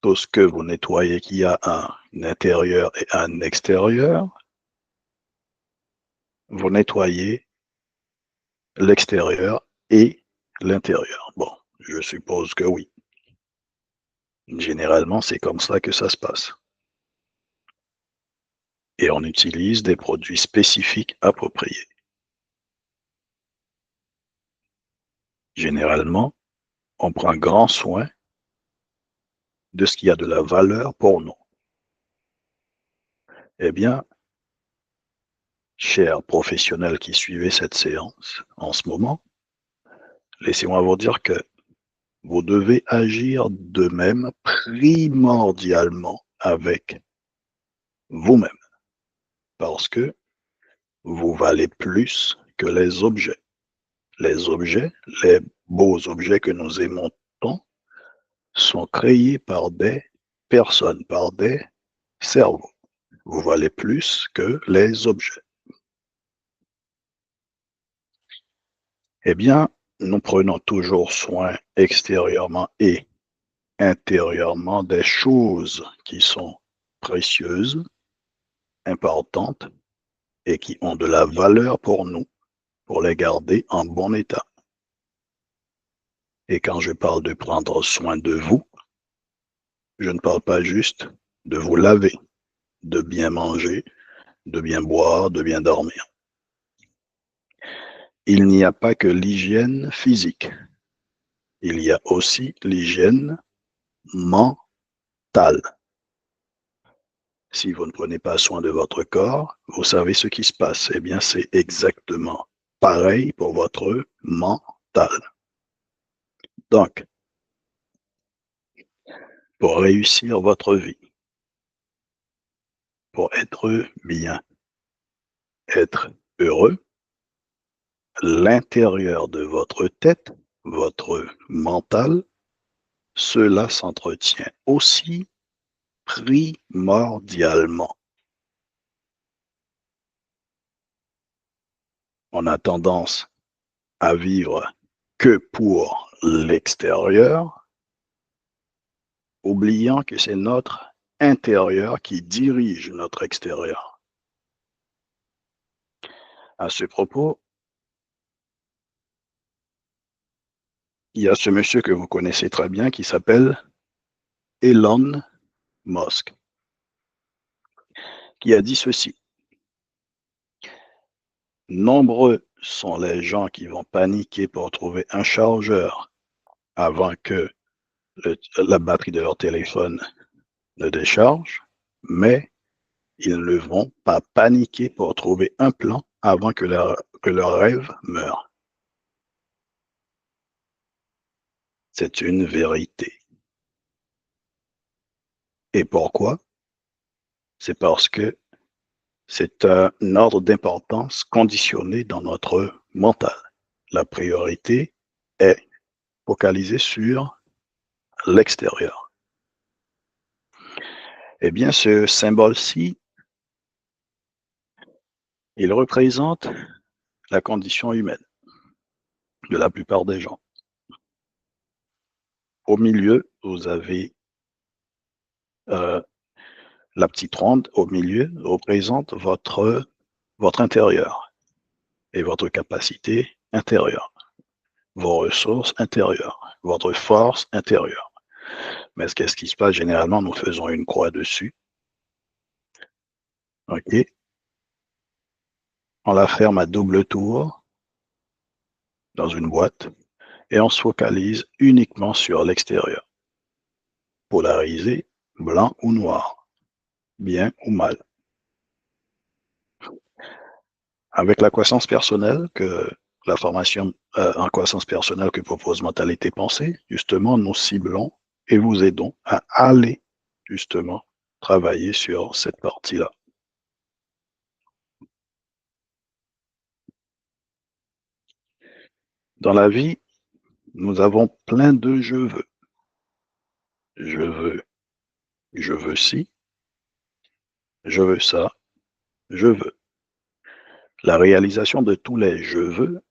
Tout ce que vous nettoyez qui a un intérieur et un extérieur, vous nettoyez l'extérieur et l'intérieur. Bon, je suppose que oui. Généralement, c'est comme ça que ça se passe. Et on utilise des produits spécifiques appropriés. Généralement, on prend grand soin de ce qui a de la valeur pour nous. Eh bien, chers professionnels qui suivez cette séance en ce moment, laissez-moi vous dire que vous devez agir de même primordialement avec vous-même, parce que vous valez plus que les objets. Les objets, les beaux objets que nous aimons tant, sont créés par des personnes, par des cerveaux. Vous valez plus que les objets. Eh bien, nous prenons toujours soin extérieurement et intérieurement des choses qui sont précieuses, importantes et qui ont de la valeur pour nous, pour les garder en bon état. Et quand je parle de prendre soin de vous, je ne parle pas juste de vous laver, de bien manger, de bien boire, de bien dormir. Il n'y a pas que l'hygiène physique, il y a aussi l'hygiène mentale. Si vous ne prenez pas soin de votre corps, vous savez ce qui se passe. Eh bien, c'est exactement pareil pour votre mental. Donc, pour réussir votre vie, pour être bien, être heureux, l'intérieur de votre tête, votre mental, cela s'entretient aussi primordialement. On a tendance à vivre que pour l'extérieur, oubliant que c'est notre intérieur qui dirige notre extérieur. À ce propos, il y a ce monsieur que vous connaissez très bien qui s'appelle Elon Musk, qui a dit ceci. Nombreux sont les gens qui vont paniquer pour trouver un chargeur avant que la batterie de leur téléphone ne décharge, mais ils ne vont pas paniquer pour trouver un plan avant que leur rêve meure. C'est une vérité. Et pourquoi? C'est parce que c'est un ordre d'importance conditionné dans notre mental. La priorité est focalisée sur l'extérieur. Eh bien, ce symbole-ci, il représente la condition humaine de la plupart des gens. Au milieu, vous avez la petite ronde au milieu représente votre intérieur et votre capacité intérieure, vos ressources intérieures, votre force intérieure. Mais qu'est-ce qui se passe? Généralement, nous faisons une croix dessus. OK? On la ferme à double tour dans une boîte et on se focalise uniquement sur l'extérieur. Polarisé, blanc ou noir, bien ou mal. Avec la croissance personnelle, la formation en croissance personnelle que propose Mentalité Pensée, justement, nous ciblons et vous aidons à aller justement travailler sur cette partie-là. Dans la vie, nous avons plein de je veux. Je veux, je veux ci, je veux ça, je veux. La réalisation de tous les je veux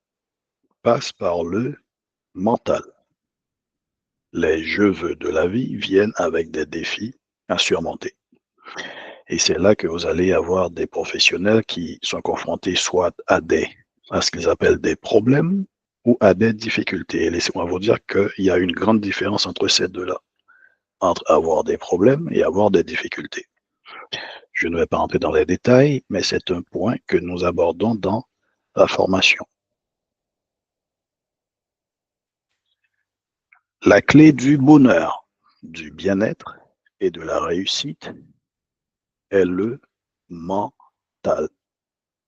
passe par le mental. Les je veux de la vie viennent avec des défis à surmonter. Et c'est là que vous allez avoir des professionnels qui sont confrontés soit à ce qu'ils appellent des problèmes ou à des difficultés. Et laissez-moi vous dire qu'il y a une grande différence entre ces deux-là, entre avoir des problèmes et avoir des difficultés. Je ne vais pas entrer dans les détails, mais c'est un point que nous abordons dans la formation. La clé du bonheur, du bien-être et de la réussite est le mental.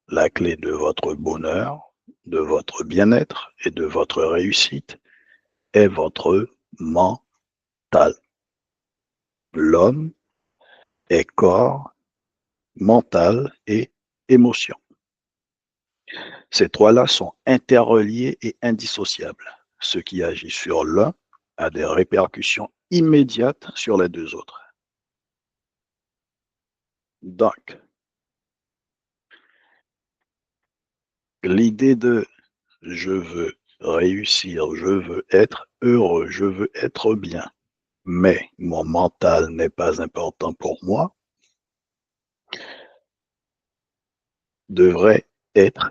La clé de votre bonheur, de votre bien-être et de votre réussite est votre mental. L'homme est corps, mental et émotion. Ces trois-là sont interreliés et indissociables. Ce qui agit sur l'un a des répercussions immédiates sur les deux autres. Donc, l'idée de je veux réussir, je veux être heureux, je veux être bien, mais mon mental n'est pas important pour moi, devrait être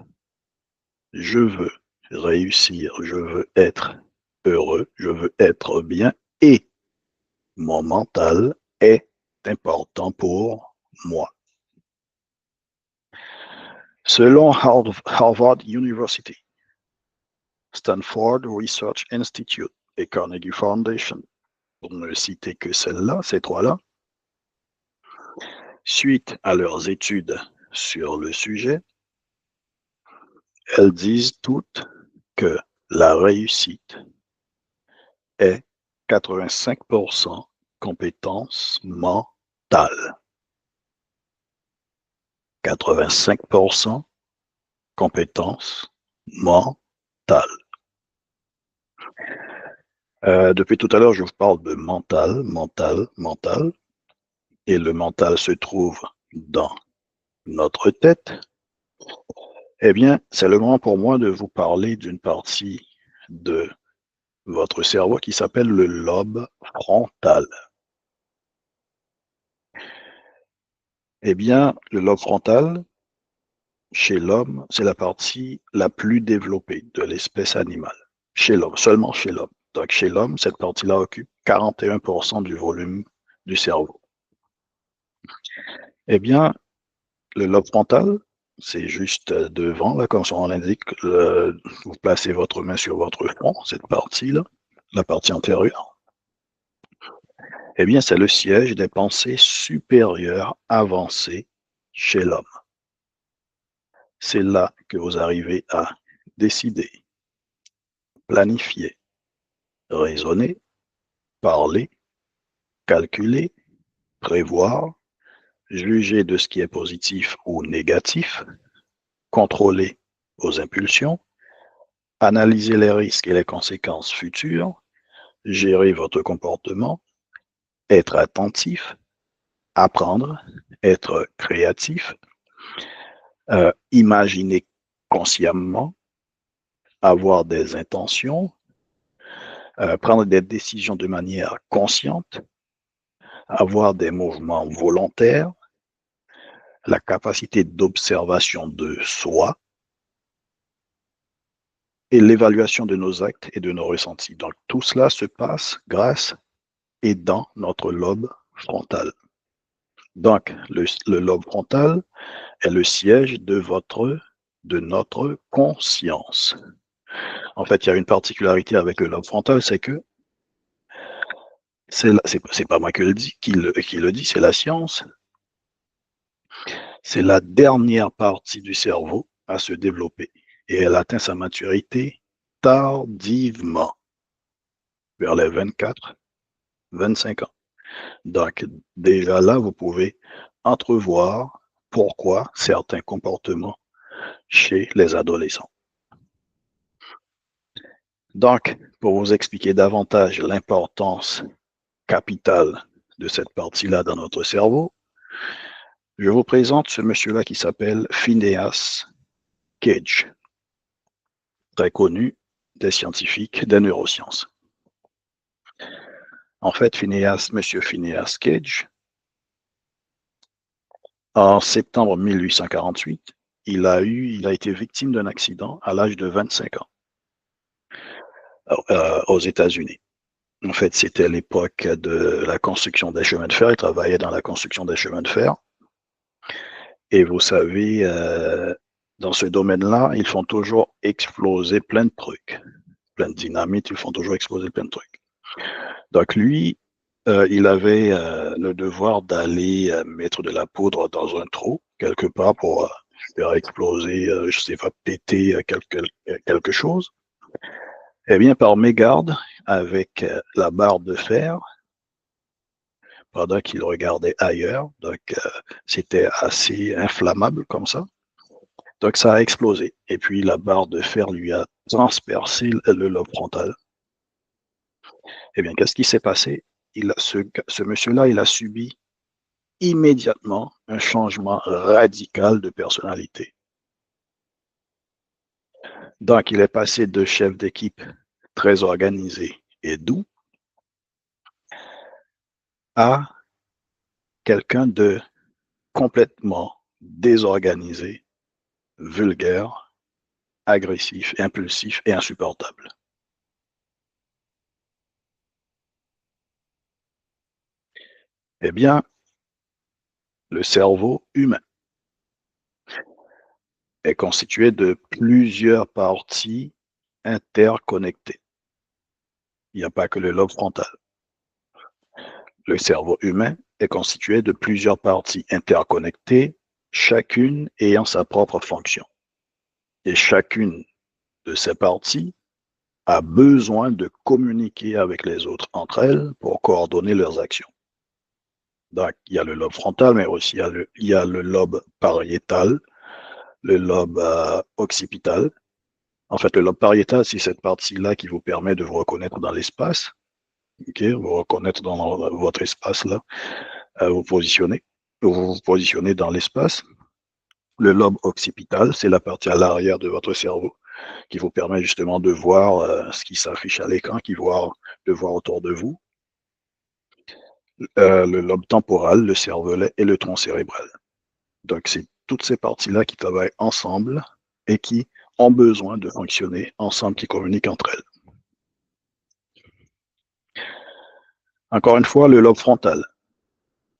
je veux réussir, je veux être heureux, je veux être bien et mon mental est important pour moi. Selon Harvard University, Stanford Research Institute et Carnegie Foundation, pour ne citer que celles-là, ces trois-là, suite à leurs études sur le sujet, elles disent toutes que la réussite est 85% compétence mentale. 85% compétence mentale. Depuis tout à l'heure, je vous parle de mental, mental, mental. Et le mental se trouve dans notre tête. Eh bien, c'est le moment pour moi de vous parler d'une partie de votre cerveau qui s'appelle le lobe frontal. Eh bien, le lobe frontal, chez l'homme, c'est la partie la plus développée de l'espèce animale. Chez l'homme, seulement chez l'homme. Donc, chez l'homme, cette partie-là occupe 41% du volume du cerveau. Eh bien, le lobe frontal, c'est juste devant, là, comme son nom l'indique, vous placez votre main sur votre front, cette partie-là, la partie antérieure. Eh bien, c'est le siège des pensées supérieures avancées chez l'homme. C'est là que vous arrivez à décider, planifier, raisonner, parler, calculer, prévoir, juger de ce qui est positif ou négatif, contrôler vos impulsions, analyser les risques et les conséquences futures, gérer votre comportement, être attentif, apprendre, être créatif, imaginer consciemment, avoir des intentions, prendre des décisions de manière consciente, avoir des mouvements volontaires, la capacité d'observation de soi et l'évaluation de nos actes et de nos ressentis. Donc tout cela se passe grâce et dans notre lobe frontal. Donc le lobe frontal est le siège de notre conscience. En fait, il y a une particularité avec le lobe frontal, c'est que c'est pas moi qui le dit, c'est la science. C'est la dernière partie du cerveau à se développer et elle atteint sa maturité tardivement, vers les 24 25 ans. Donc, déjà là, vous pouvez entrevoir pourquoi certains comportements chez les adolescents. Donc, pour vous expliquer davantage l'importance capitale de cette partie-là dans notre cerveau, je vous présente ce monsieur-là qui s'appelle Phineas Cage, très connu des scientifiques des neurosciences. En fait, monsieur Phineas Cage, en septembre 1848, il a été victime d'un accident à l'âge de 25 ans aux États-Unis. En fait, c'était l'époque de la construction des chemins de fer. Il travaillait dans la construction des chemins de fer. Et vous savez, dans ce domaine-là, ils font toujours exploser plein de trucs. Plein de dynamite, ils font toujours exploser plein de trucs. Donc lui, il avait le devoir d'aller mettre de la poudre dans un trou, quelque part, pour faire exploser, je sais pas, péter quelque chose. Eh bien, par mégarde, avec la barre de fer, pendant qu'il regardait ailleurs, donc c'était assez inflammable comme ça. Donc ça a explosé. Et puis la barre de fer lui a transpercé le lobe frontal. Eh bien, qu'est-ce qui s'est passé? Ce monsieur-là, il a subi immédiatement un changement radical de personnalité. Donc, il est passé de chef d'équipe très organisé et doux à quelqu'un de complètement désorganisé, vulgaire, agressif, impulsif et insupportable. Eh bien, le cerveau humain est constitué de plusieurs parties interconnectées. Il n'y a pas que le lobe frontal. Le cerveau humain est constitué de plusieurs parties interconnectées, chacune ayant sa propre fonction. Et chacune de ces parties a besoin de communiquer avec les autres entre elles pour coordonner leurs actions. Donc, il y a le lobe frontal, mais aussi il y a le lobe pariétal, le lobe occipital. En fait, le lobe pariétal, c'est cette partie-là qui vous permet de vous reconnaître dans l'espace, vous reconnaître dans votre espace là, vous vous positionnez dans l'espace. Le lobe occipital, c'est la partie à l'arrière de votre cerveau qui vous permet justement de voir ce qui s'affiche à l'écran, de voir autour de vous. Le lobe temporal, le cervelet et le tronc cérébral. Donc, c'est toutes ces parties-là qui travaillent ensemble et qui ont besoin de fonctionner ensemble, qui communiquent entre elles. Encore une fois, le lobe frontal,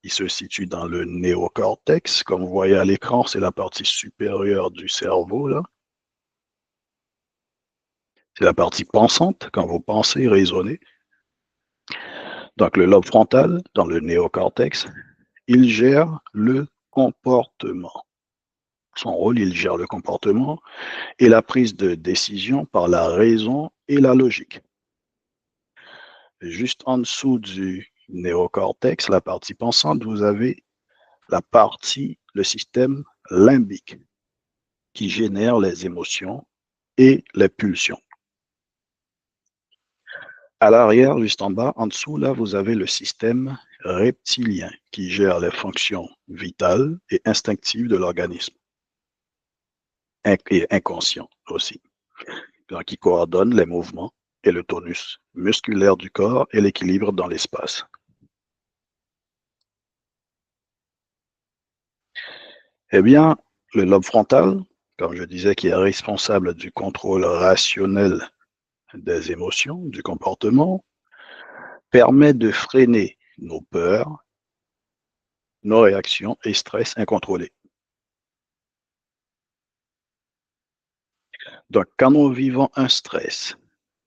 il se situe dans le néocortex. Comme vous voyez à l'écran, c'est la partie supérieure du cerveau, là. C'est la partie pensante, quand vous pensez, raisonnez. Donc, le lobe frontal, dans le néocortex, il gère le comportement. Son rôle, il gère le comportement et la prise de décision par la raison et la logique. Juste en dessous du néocortex, la partie pensante, vous avez le système limbique qui génère les émotions et les pulsions. À l'arrière, juste en bas, en dessous, là, vous avez le système reptilien qui gère les fonctions vitales et instinctives de l'organisme et inconscient aussi, donc qui coordonne les mouvements et le tonus musculaire du corps et l'équilibre dans l'espace. Eh bien, le lobe frontal, comme je disais, qui est responsable du contrôle rationnel des émotions, du comportement, permet de freiner nos peurs, nos réactions et stress incontrôlés. Donc, quand nous vivons un stress,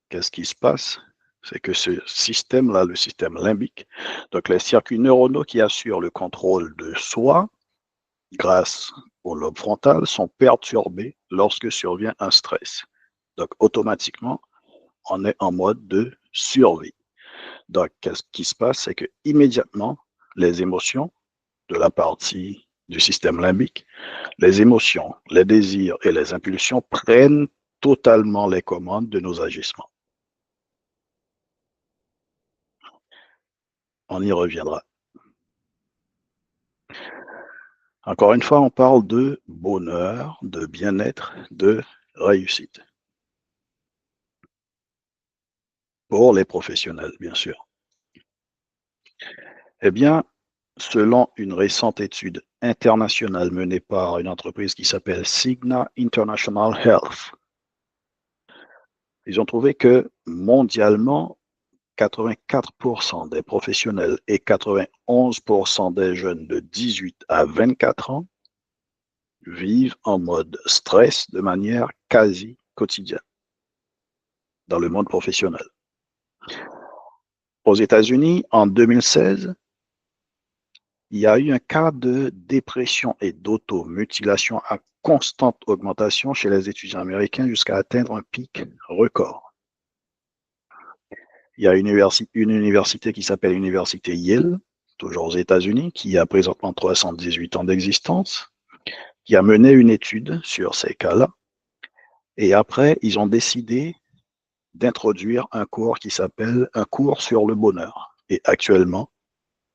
qu'est-ce qui se passe? C'est que ce système-là, le système limbique, donc les circuits neuronaux qui assurent le contrôle de soi, grâce au lobe frontal, sont perturbés lorsque survient un stress. Donc, automatiquement, on est en mode de survie. Donc, qu'est-ce qui se passe? C'est que immédiatement, les émotions de la partie du système limbique, les émotions, les désirs et les impulsions prennent totalement les commandes de nos agissements. On y reviendra. Encore une fois, on parle de bonheur, de bien-être, de réussite. Pour les professionnels, bien sûr. Eh bien, selon une récente étude internationale menée par une entreprise qui s'appelle Cigna International Health, ils ont trouvé que mondialement, 84% des professionnels et 91% des jeunes de 18 à 24 ans vivent en mode stress de manière quasi quotidienne dans le monde professionnel. Aux États-Unis, en 2016, il y a eu un cas de dépression et d'automutilation à constante augmentation chez les étudiants américains jusqu'à atteindre un pic record. Il y a une université qui s'appelle l'université Yale, toujours aux États-Unis, qui a présentement 318 ans d'existence, qui a mené une étude sur ces cas-là. Et après, ils ont décidé d'introduire un cours qui s'appelle un cours sur le bonheur. Et actuellement,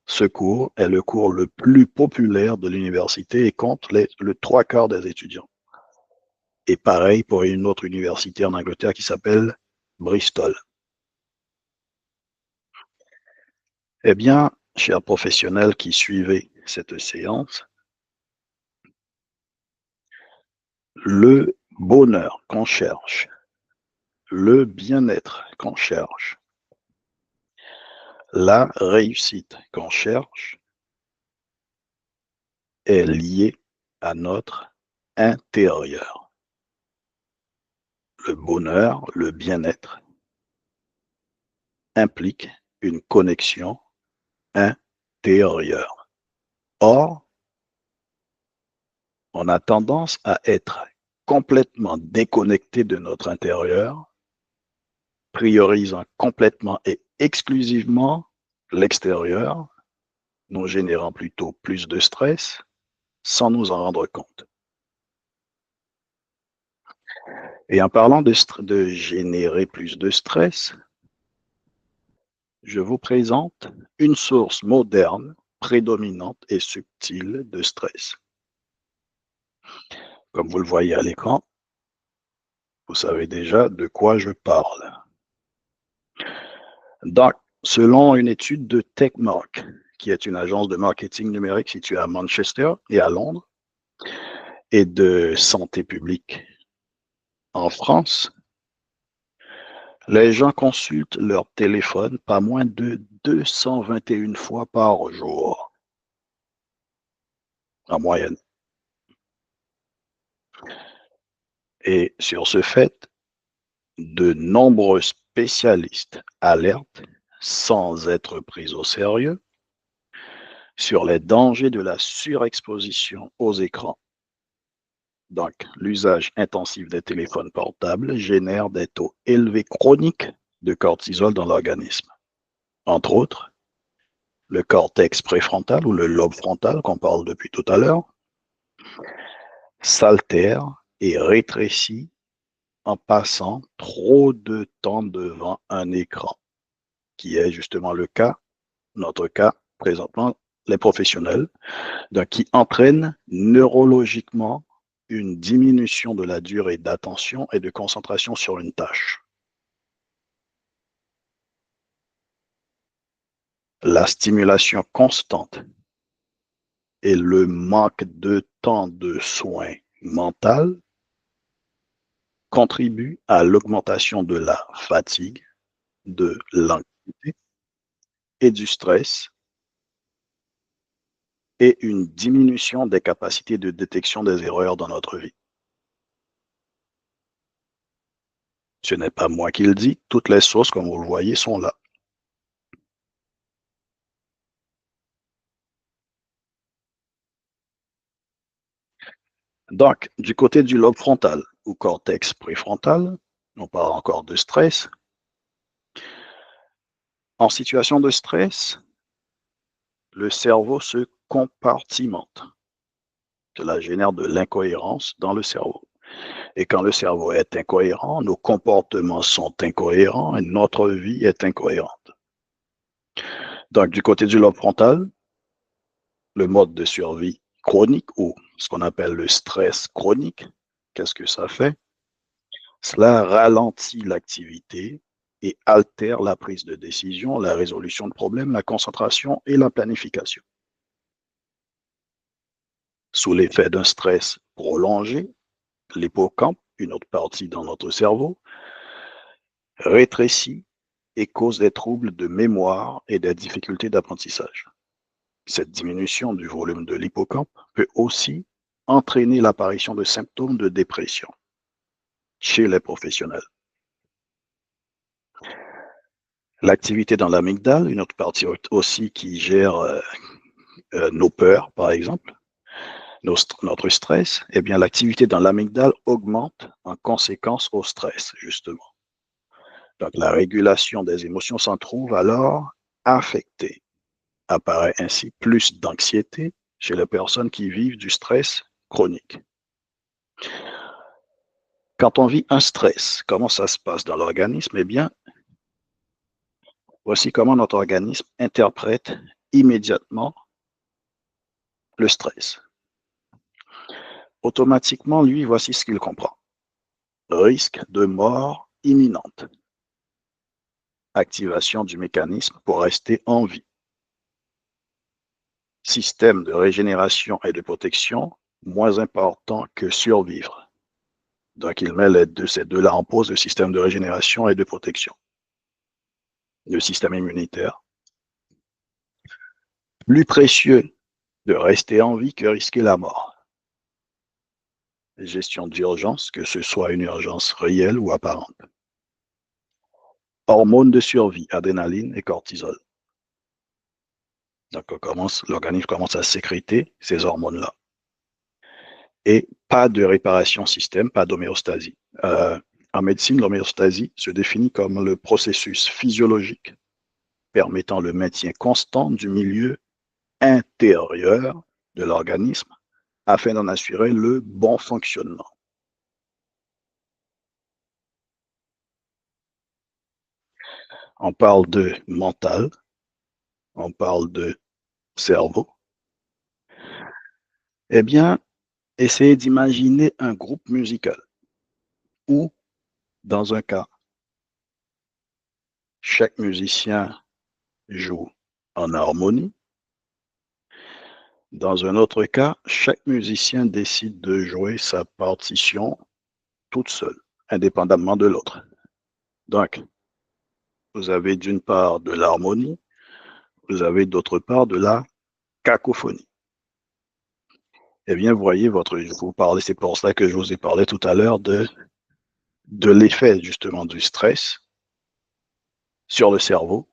ce cours est le cours le plus populaire de l'université et compte le 3/4 des étudiants. Et pareil pour une autre université en Angleterre qui s'appelle Bristol. Eh bien, chers professionnels qui suivez cette séance, le bonheur qu'on cherche, le bien-être qu'on cherche, la réussite qu'on cherche est liée à notre intérieur. Le bonheur, le bien-être implique une connexion intérieure. Or, on a tendance à être complètement déconnecté de notre intérieur, priorisant complètement et exclusivement l'extérieur, nous générant plutôt plus de stress sans nous en rendre compte. Et en parlant de générer plus de stress, je vous présente une source moderne, prédominante et subtile de stress. Comme vous le voyez à l'écran, vous savez déjà de quoi je parle. Donc, selon une étude de TechMark, qui est une agence de marketing numérique située à Manchester et à Londres, et de santé publique en France, les gens consultent leur téléphone pas moins de 221 fois par jour, en moyenne. Et sur ce fait, de nombreux spécialistes alertent, sans être pris au sérieux, sur les dangers de la surexposition aux écrans. Donc, l'usage intensif des téléphones portables génère des taux élevés chroniques de cortisol dans l'organisme. Entre autres, le cortex préfrontal ou le lobe frontal qu'on parle depuis tout à l'heure s'altère et rétrécit en passant trop de temps devant un écran, qui est justement le cas, notre cas présentement, les professionnels, donc qui entraîne neurologiquement une diminution de la durée d'attention et de concentration sur une tâche. La stimulation constante et le manque de temps de soins mental contribuent à l'augmentation de la fatigue, de l'anxiété et du stress et une diminution des capacités de détection des erreurs dans notre vie. Ce n'est pas moi qui le dis, toutes les sources, comme vous le voyez, sont là. Donc, du côté du lobe frontal ou cortex préfrontal, on parle encore de stress, En situation de stress, le cerveau se compartimente. Cela génère de l'incohérence dans le cerveau. Et quand le cerveau est incohérent, nos comportements sont incohérents et notre vie est incohérente. Donc, du côté du lobe frontal, le mode de survie chronique ou ce qu'on appelle le stress chronique, qu'est-ce que ça fait? Cela ralentit l'activité et altère la prise de décision, la résolution de problèmes, la concentration et la planification. Sous l'effet d'un stress prolongé, l'hippocampe, une autre partie dans notre cerveau, rétrécit et cause des troubles de mémoire et des difficultés d'apprentissage. Cette diminution du volume de l'hippocampe peut aussi entraîner l'apparition de symptômes de dépression chez les professionnels. L'activité dans l'amygdale, une autre partie aussi qui gère nos peurs, par exemple, notre stress, eh bien, l'activité dans l'amygdale augmente en conséquence au stress, justement. Donc, la régulation des émotions s'en trouve alors affectée. Apparaît ainsi plus d'anxiété chez les personnes qui vivent du stress chronique. Quand on vit un stress, comment ça se passe dans l'organisme? Eh bien, voici comment notre organisme interprète immédiatement le stress. Automatiquement, lui, voici ce qu'il comprend. Risque de mort imminente. Activation du mécanisme pour rester en vie. Système de régénération et de protection moins important que survivre. Donc, il met ces deux-là en pause, le système de régénération et de protection. Le système immunitaire. Plus précieux de rester en vie que risquer la mort. Gestion d'urgence, que ce soit une urgence réelle ou apparente. Hormones de survie, adrénaline et cortisol. Donc, l'organisme commence à sécréter ces hormones-là. Et pas de réparation système, pas d'homéostasie. En médecine, l'homéostasie se définit comme le processus physiologique permettant le maintien constant du milieu intérieur de l'organisme afin d'en assurer le bon fonctionnement. On parle de mental, on parle de cerveau. Eh bien, essayez d'imaginer un groupe musical où, dans un cas, chaque musicien joue en harmonie. Dans un autre cas, chaque musicien décide de jouer sa partition toute seule, indépendamment de l'autre. Donc, vous avez d'une part de l'harmonie, vous avez d'autre part de la cacophonie. Eh bien, vous voyez, c'est pour ça que je vous ai parlé tout à l'heure de l'effet justement du stress sur le cerveau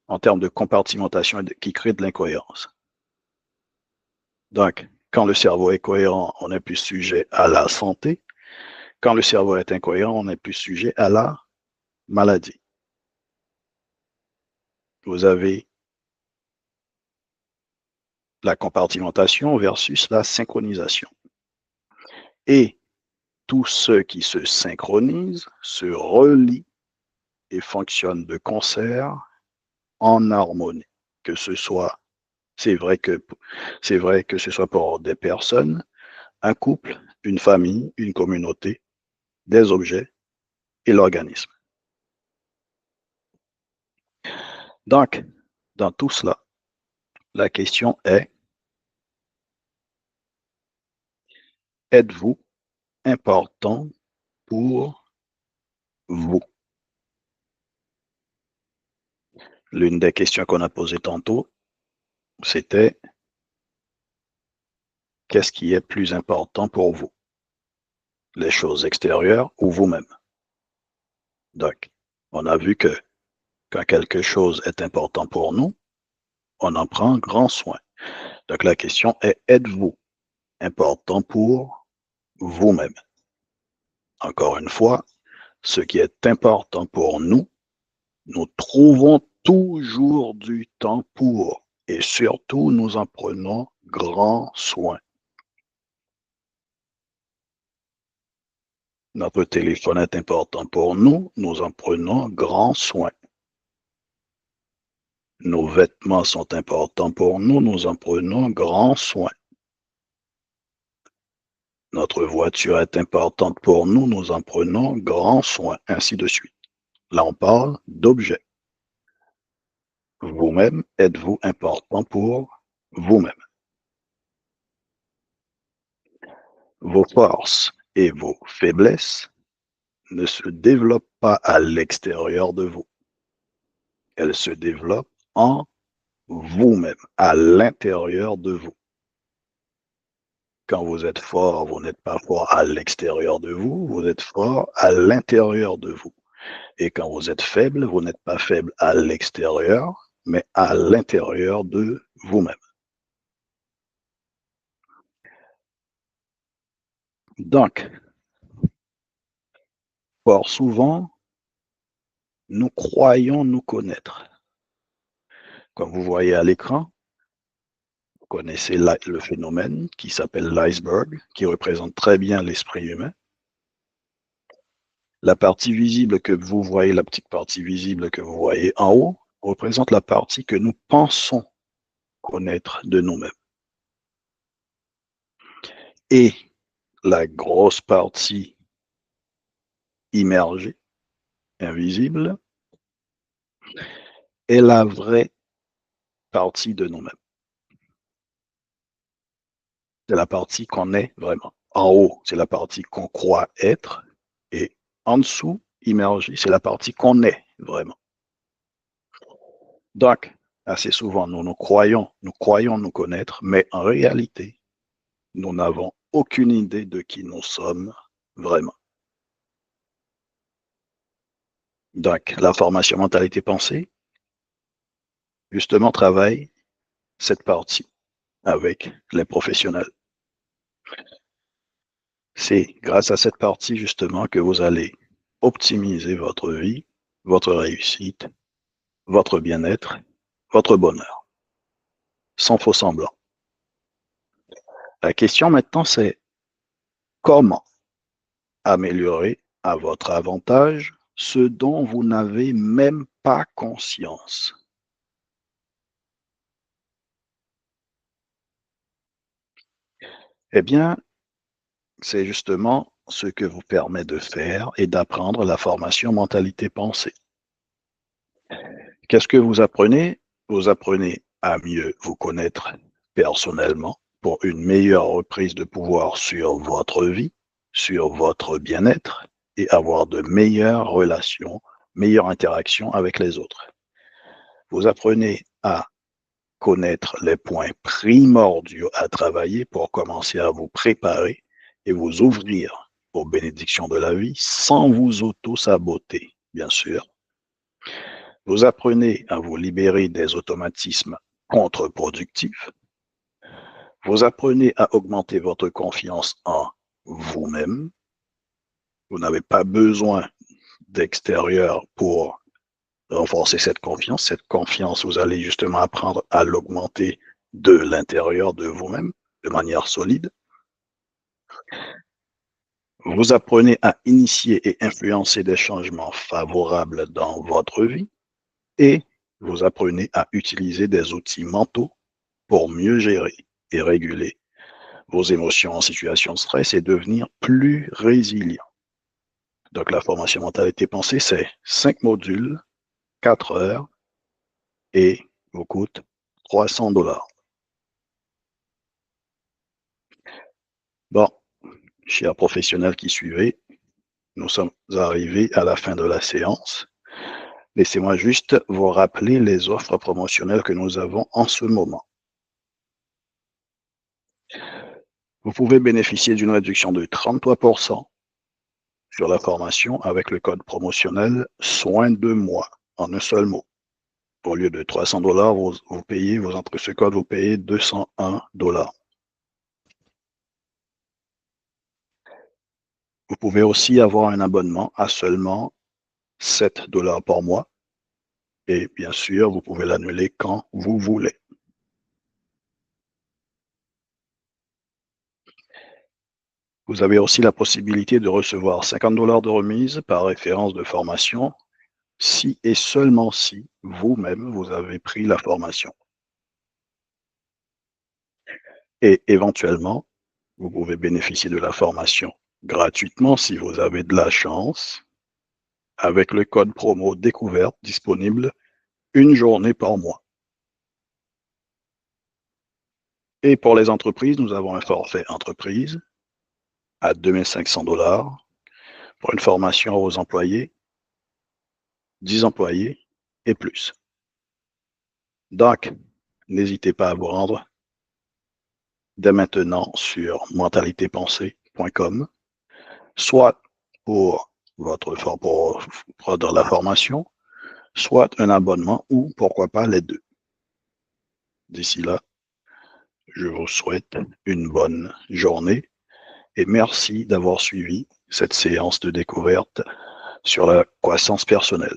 en termes de compartimentation qui crée de l'incohérence. Donc, quand le cerveau est cohérent, on est plus sujet à la santé. Quand le cerveau est incohérent, on est plus sujet à la maladie. Vous avez la compartimentation versus la synchronisation. Et tout ce qui se synchronise se relie et fonctionne de concert en harmonie. Que ce soit, c'est vrai que ce soit pour des personnes, un couple, une famille, une communauté, des objets et l'organisme. Donc, dans tout cela, la question est, êtes-vous important pour vous? L'une des questions qu'on a posées tantôt, c'était qu'est-ce qui est plus important pour vous? Les choses extérieures ou vous-même? Donc, on a vu que quand quelque chose est important pour nous, on en prend grand soin. Donc, la question est, êtes-vous important pour vous-même? Encore une fois, ce qui est important pour nous, nous trouvons toujours du temps pour, et surtout nous en prenons grand soin. Notre téléphone est important pour nous, nous en prenons grand soin. Nos vêtements sont importants pour nous, nous en prenons grand soin. Notre voiture est importante pour nous, nous en prenons grand soin, ainsi de suite. Là, on parle d'objets. Vous-même, êtes-vous important pour vous-même? Vos forces et vos faiblesses ne se développent pas à l'extérieur de vous. Elles se développent en vous-même, à l'intérieur de vous. Quand vous êtes fort, vous n'êtes pas fort à l'extérieur de vous, vous êtes fort à l'intérieur de vous. Et quand vous êtes faible, vous n'êtes pas faible à l'extérieur, mais à l'intérieur de vous-même. Donc, fort souvent, nous croyons nous connaître. Comme vous voyez à l'écran, vous connaissez le phénomène qui s'appelle l'iceberg, qui représente très bien l'esprit humain. La partie visible que vous voyez, la petite partie visible que vous voyez en haut, représente la partie que nous pensons connaître de nous-mêmes. Et la grosse partie immergée, invisible, est la vraie partie de nous-mêmes. C'est la partie qu'on est vraiment. En haut, c'est la partie qu'on croit être. Et en dessous, immergée, c'est la partie qu'on est vraiment. Donc, assez souvent, nous croyons nous connaître, mais en réalité, nous n'avons aucune idée de qui nous sommes vraiment. Donc, la formation mentalité-pensée, justement, travaille cette partie avec les professionnels. C'est grâce à cette partie, justement, que vous allez optimiser votre vie, votre réussite, votre bien-être, votre bonheur, sans faux semblant. La question maintenant, c'est comment améliorer à votre avantage ce dont vous n'avez même pas conscience. Eh bien, c'est justement ce que vous permet de faire et d'apprendre la formation mentalité-pensée. Qu'est-ce que vous apprenez? Vous apprenez à mieux vous connaître personnellement pour une meilleure reprise de pouvoir sur votre vie, sur votre bien-être et avoir de meilleures relations, meilleures interactions avec les autres. Vous apprenez à connaître les points primordiaux à travailler pour commencer à vous préparer et vous ouvrir aux bénédictions de la vie sans vous auto-saboter, bien sûr. Vous apprenez à vous libérer des automatismes contre-productifs. Vous apprenez à augmenter votre confiance en vous-même. Vous n'avez pas besoin d'extérieur pour renforcer cette confiance. Cette confiance, vous allez justement apprendre à l'augmenter de l'intérieur de vous-même de manière solide. Vous apprenez à initier et influencer des changements favorables dans votre vie et vous apprenez à utiliser des outils mentaux pour mieux gérer et réguler vos émotions en situation de stress et devenir plus résilient. Donc, la formation mentalité pensée, c'est 5 modules, 4 heures et vous coûte $300. Bon, chers professionnels qui suivez, nous sommes arrivés à la fin de la séance. Laissez-moi juste vous rappeler les offres promotionnelles que nous avons en ce moment. Vous pouvez bénéficier d'une réduction de 33% sur la formation avec le code promotionnel Soin de moi en un seul mot. Au lieu de $300, vous payez, vous entrez ce code, vous payez $201. Vous pouvez aussi avoir un abonnement à seulement $7 par mois Et bien sûr, vous pouvez l'annuler quand vous voulez. Vous avez aussi la possibilité de recevoir 50 $ de remise par référence de formation si et seulement si vous-même vous avez pris la formation. Et éventuellement, vous pouvez bénéficier de la formation gratuitement si vous avez de la chance avec le code promo découverte disponible une journée par mois. Et pour les entreprises, nous avons un forfait entreprise à 2500 $ pour une formation aux employés, 10 employés et plus. Donc, n'hésitez pas à vous rendre dès maintenant sur mentalitépensée.com, soit pour prendre la formation, soit un abonnement ou pourquoi pas les deux. D'ici là, je vous souhaite une bonne journée et merci d'avoir suivi cette séance de découverte sur la croissance personnelle.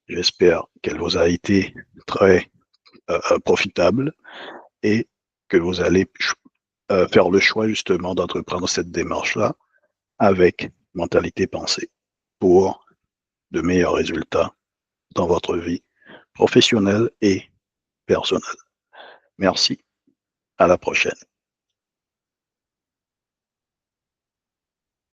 J'espère qu'elle vous a été très profitable et que vous allez faire le choix justement d'entreprendre cette démarche-là avec mentalité pensée pour de meilleurs résultats dans votre vie professionnelle et personnelle. Merci, à la prochaine.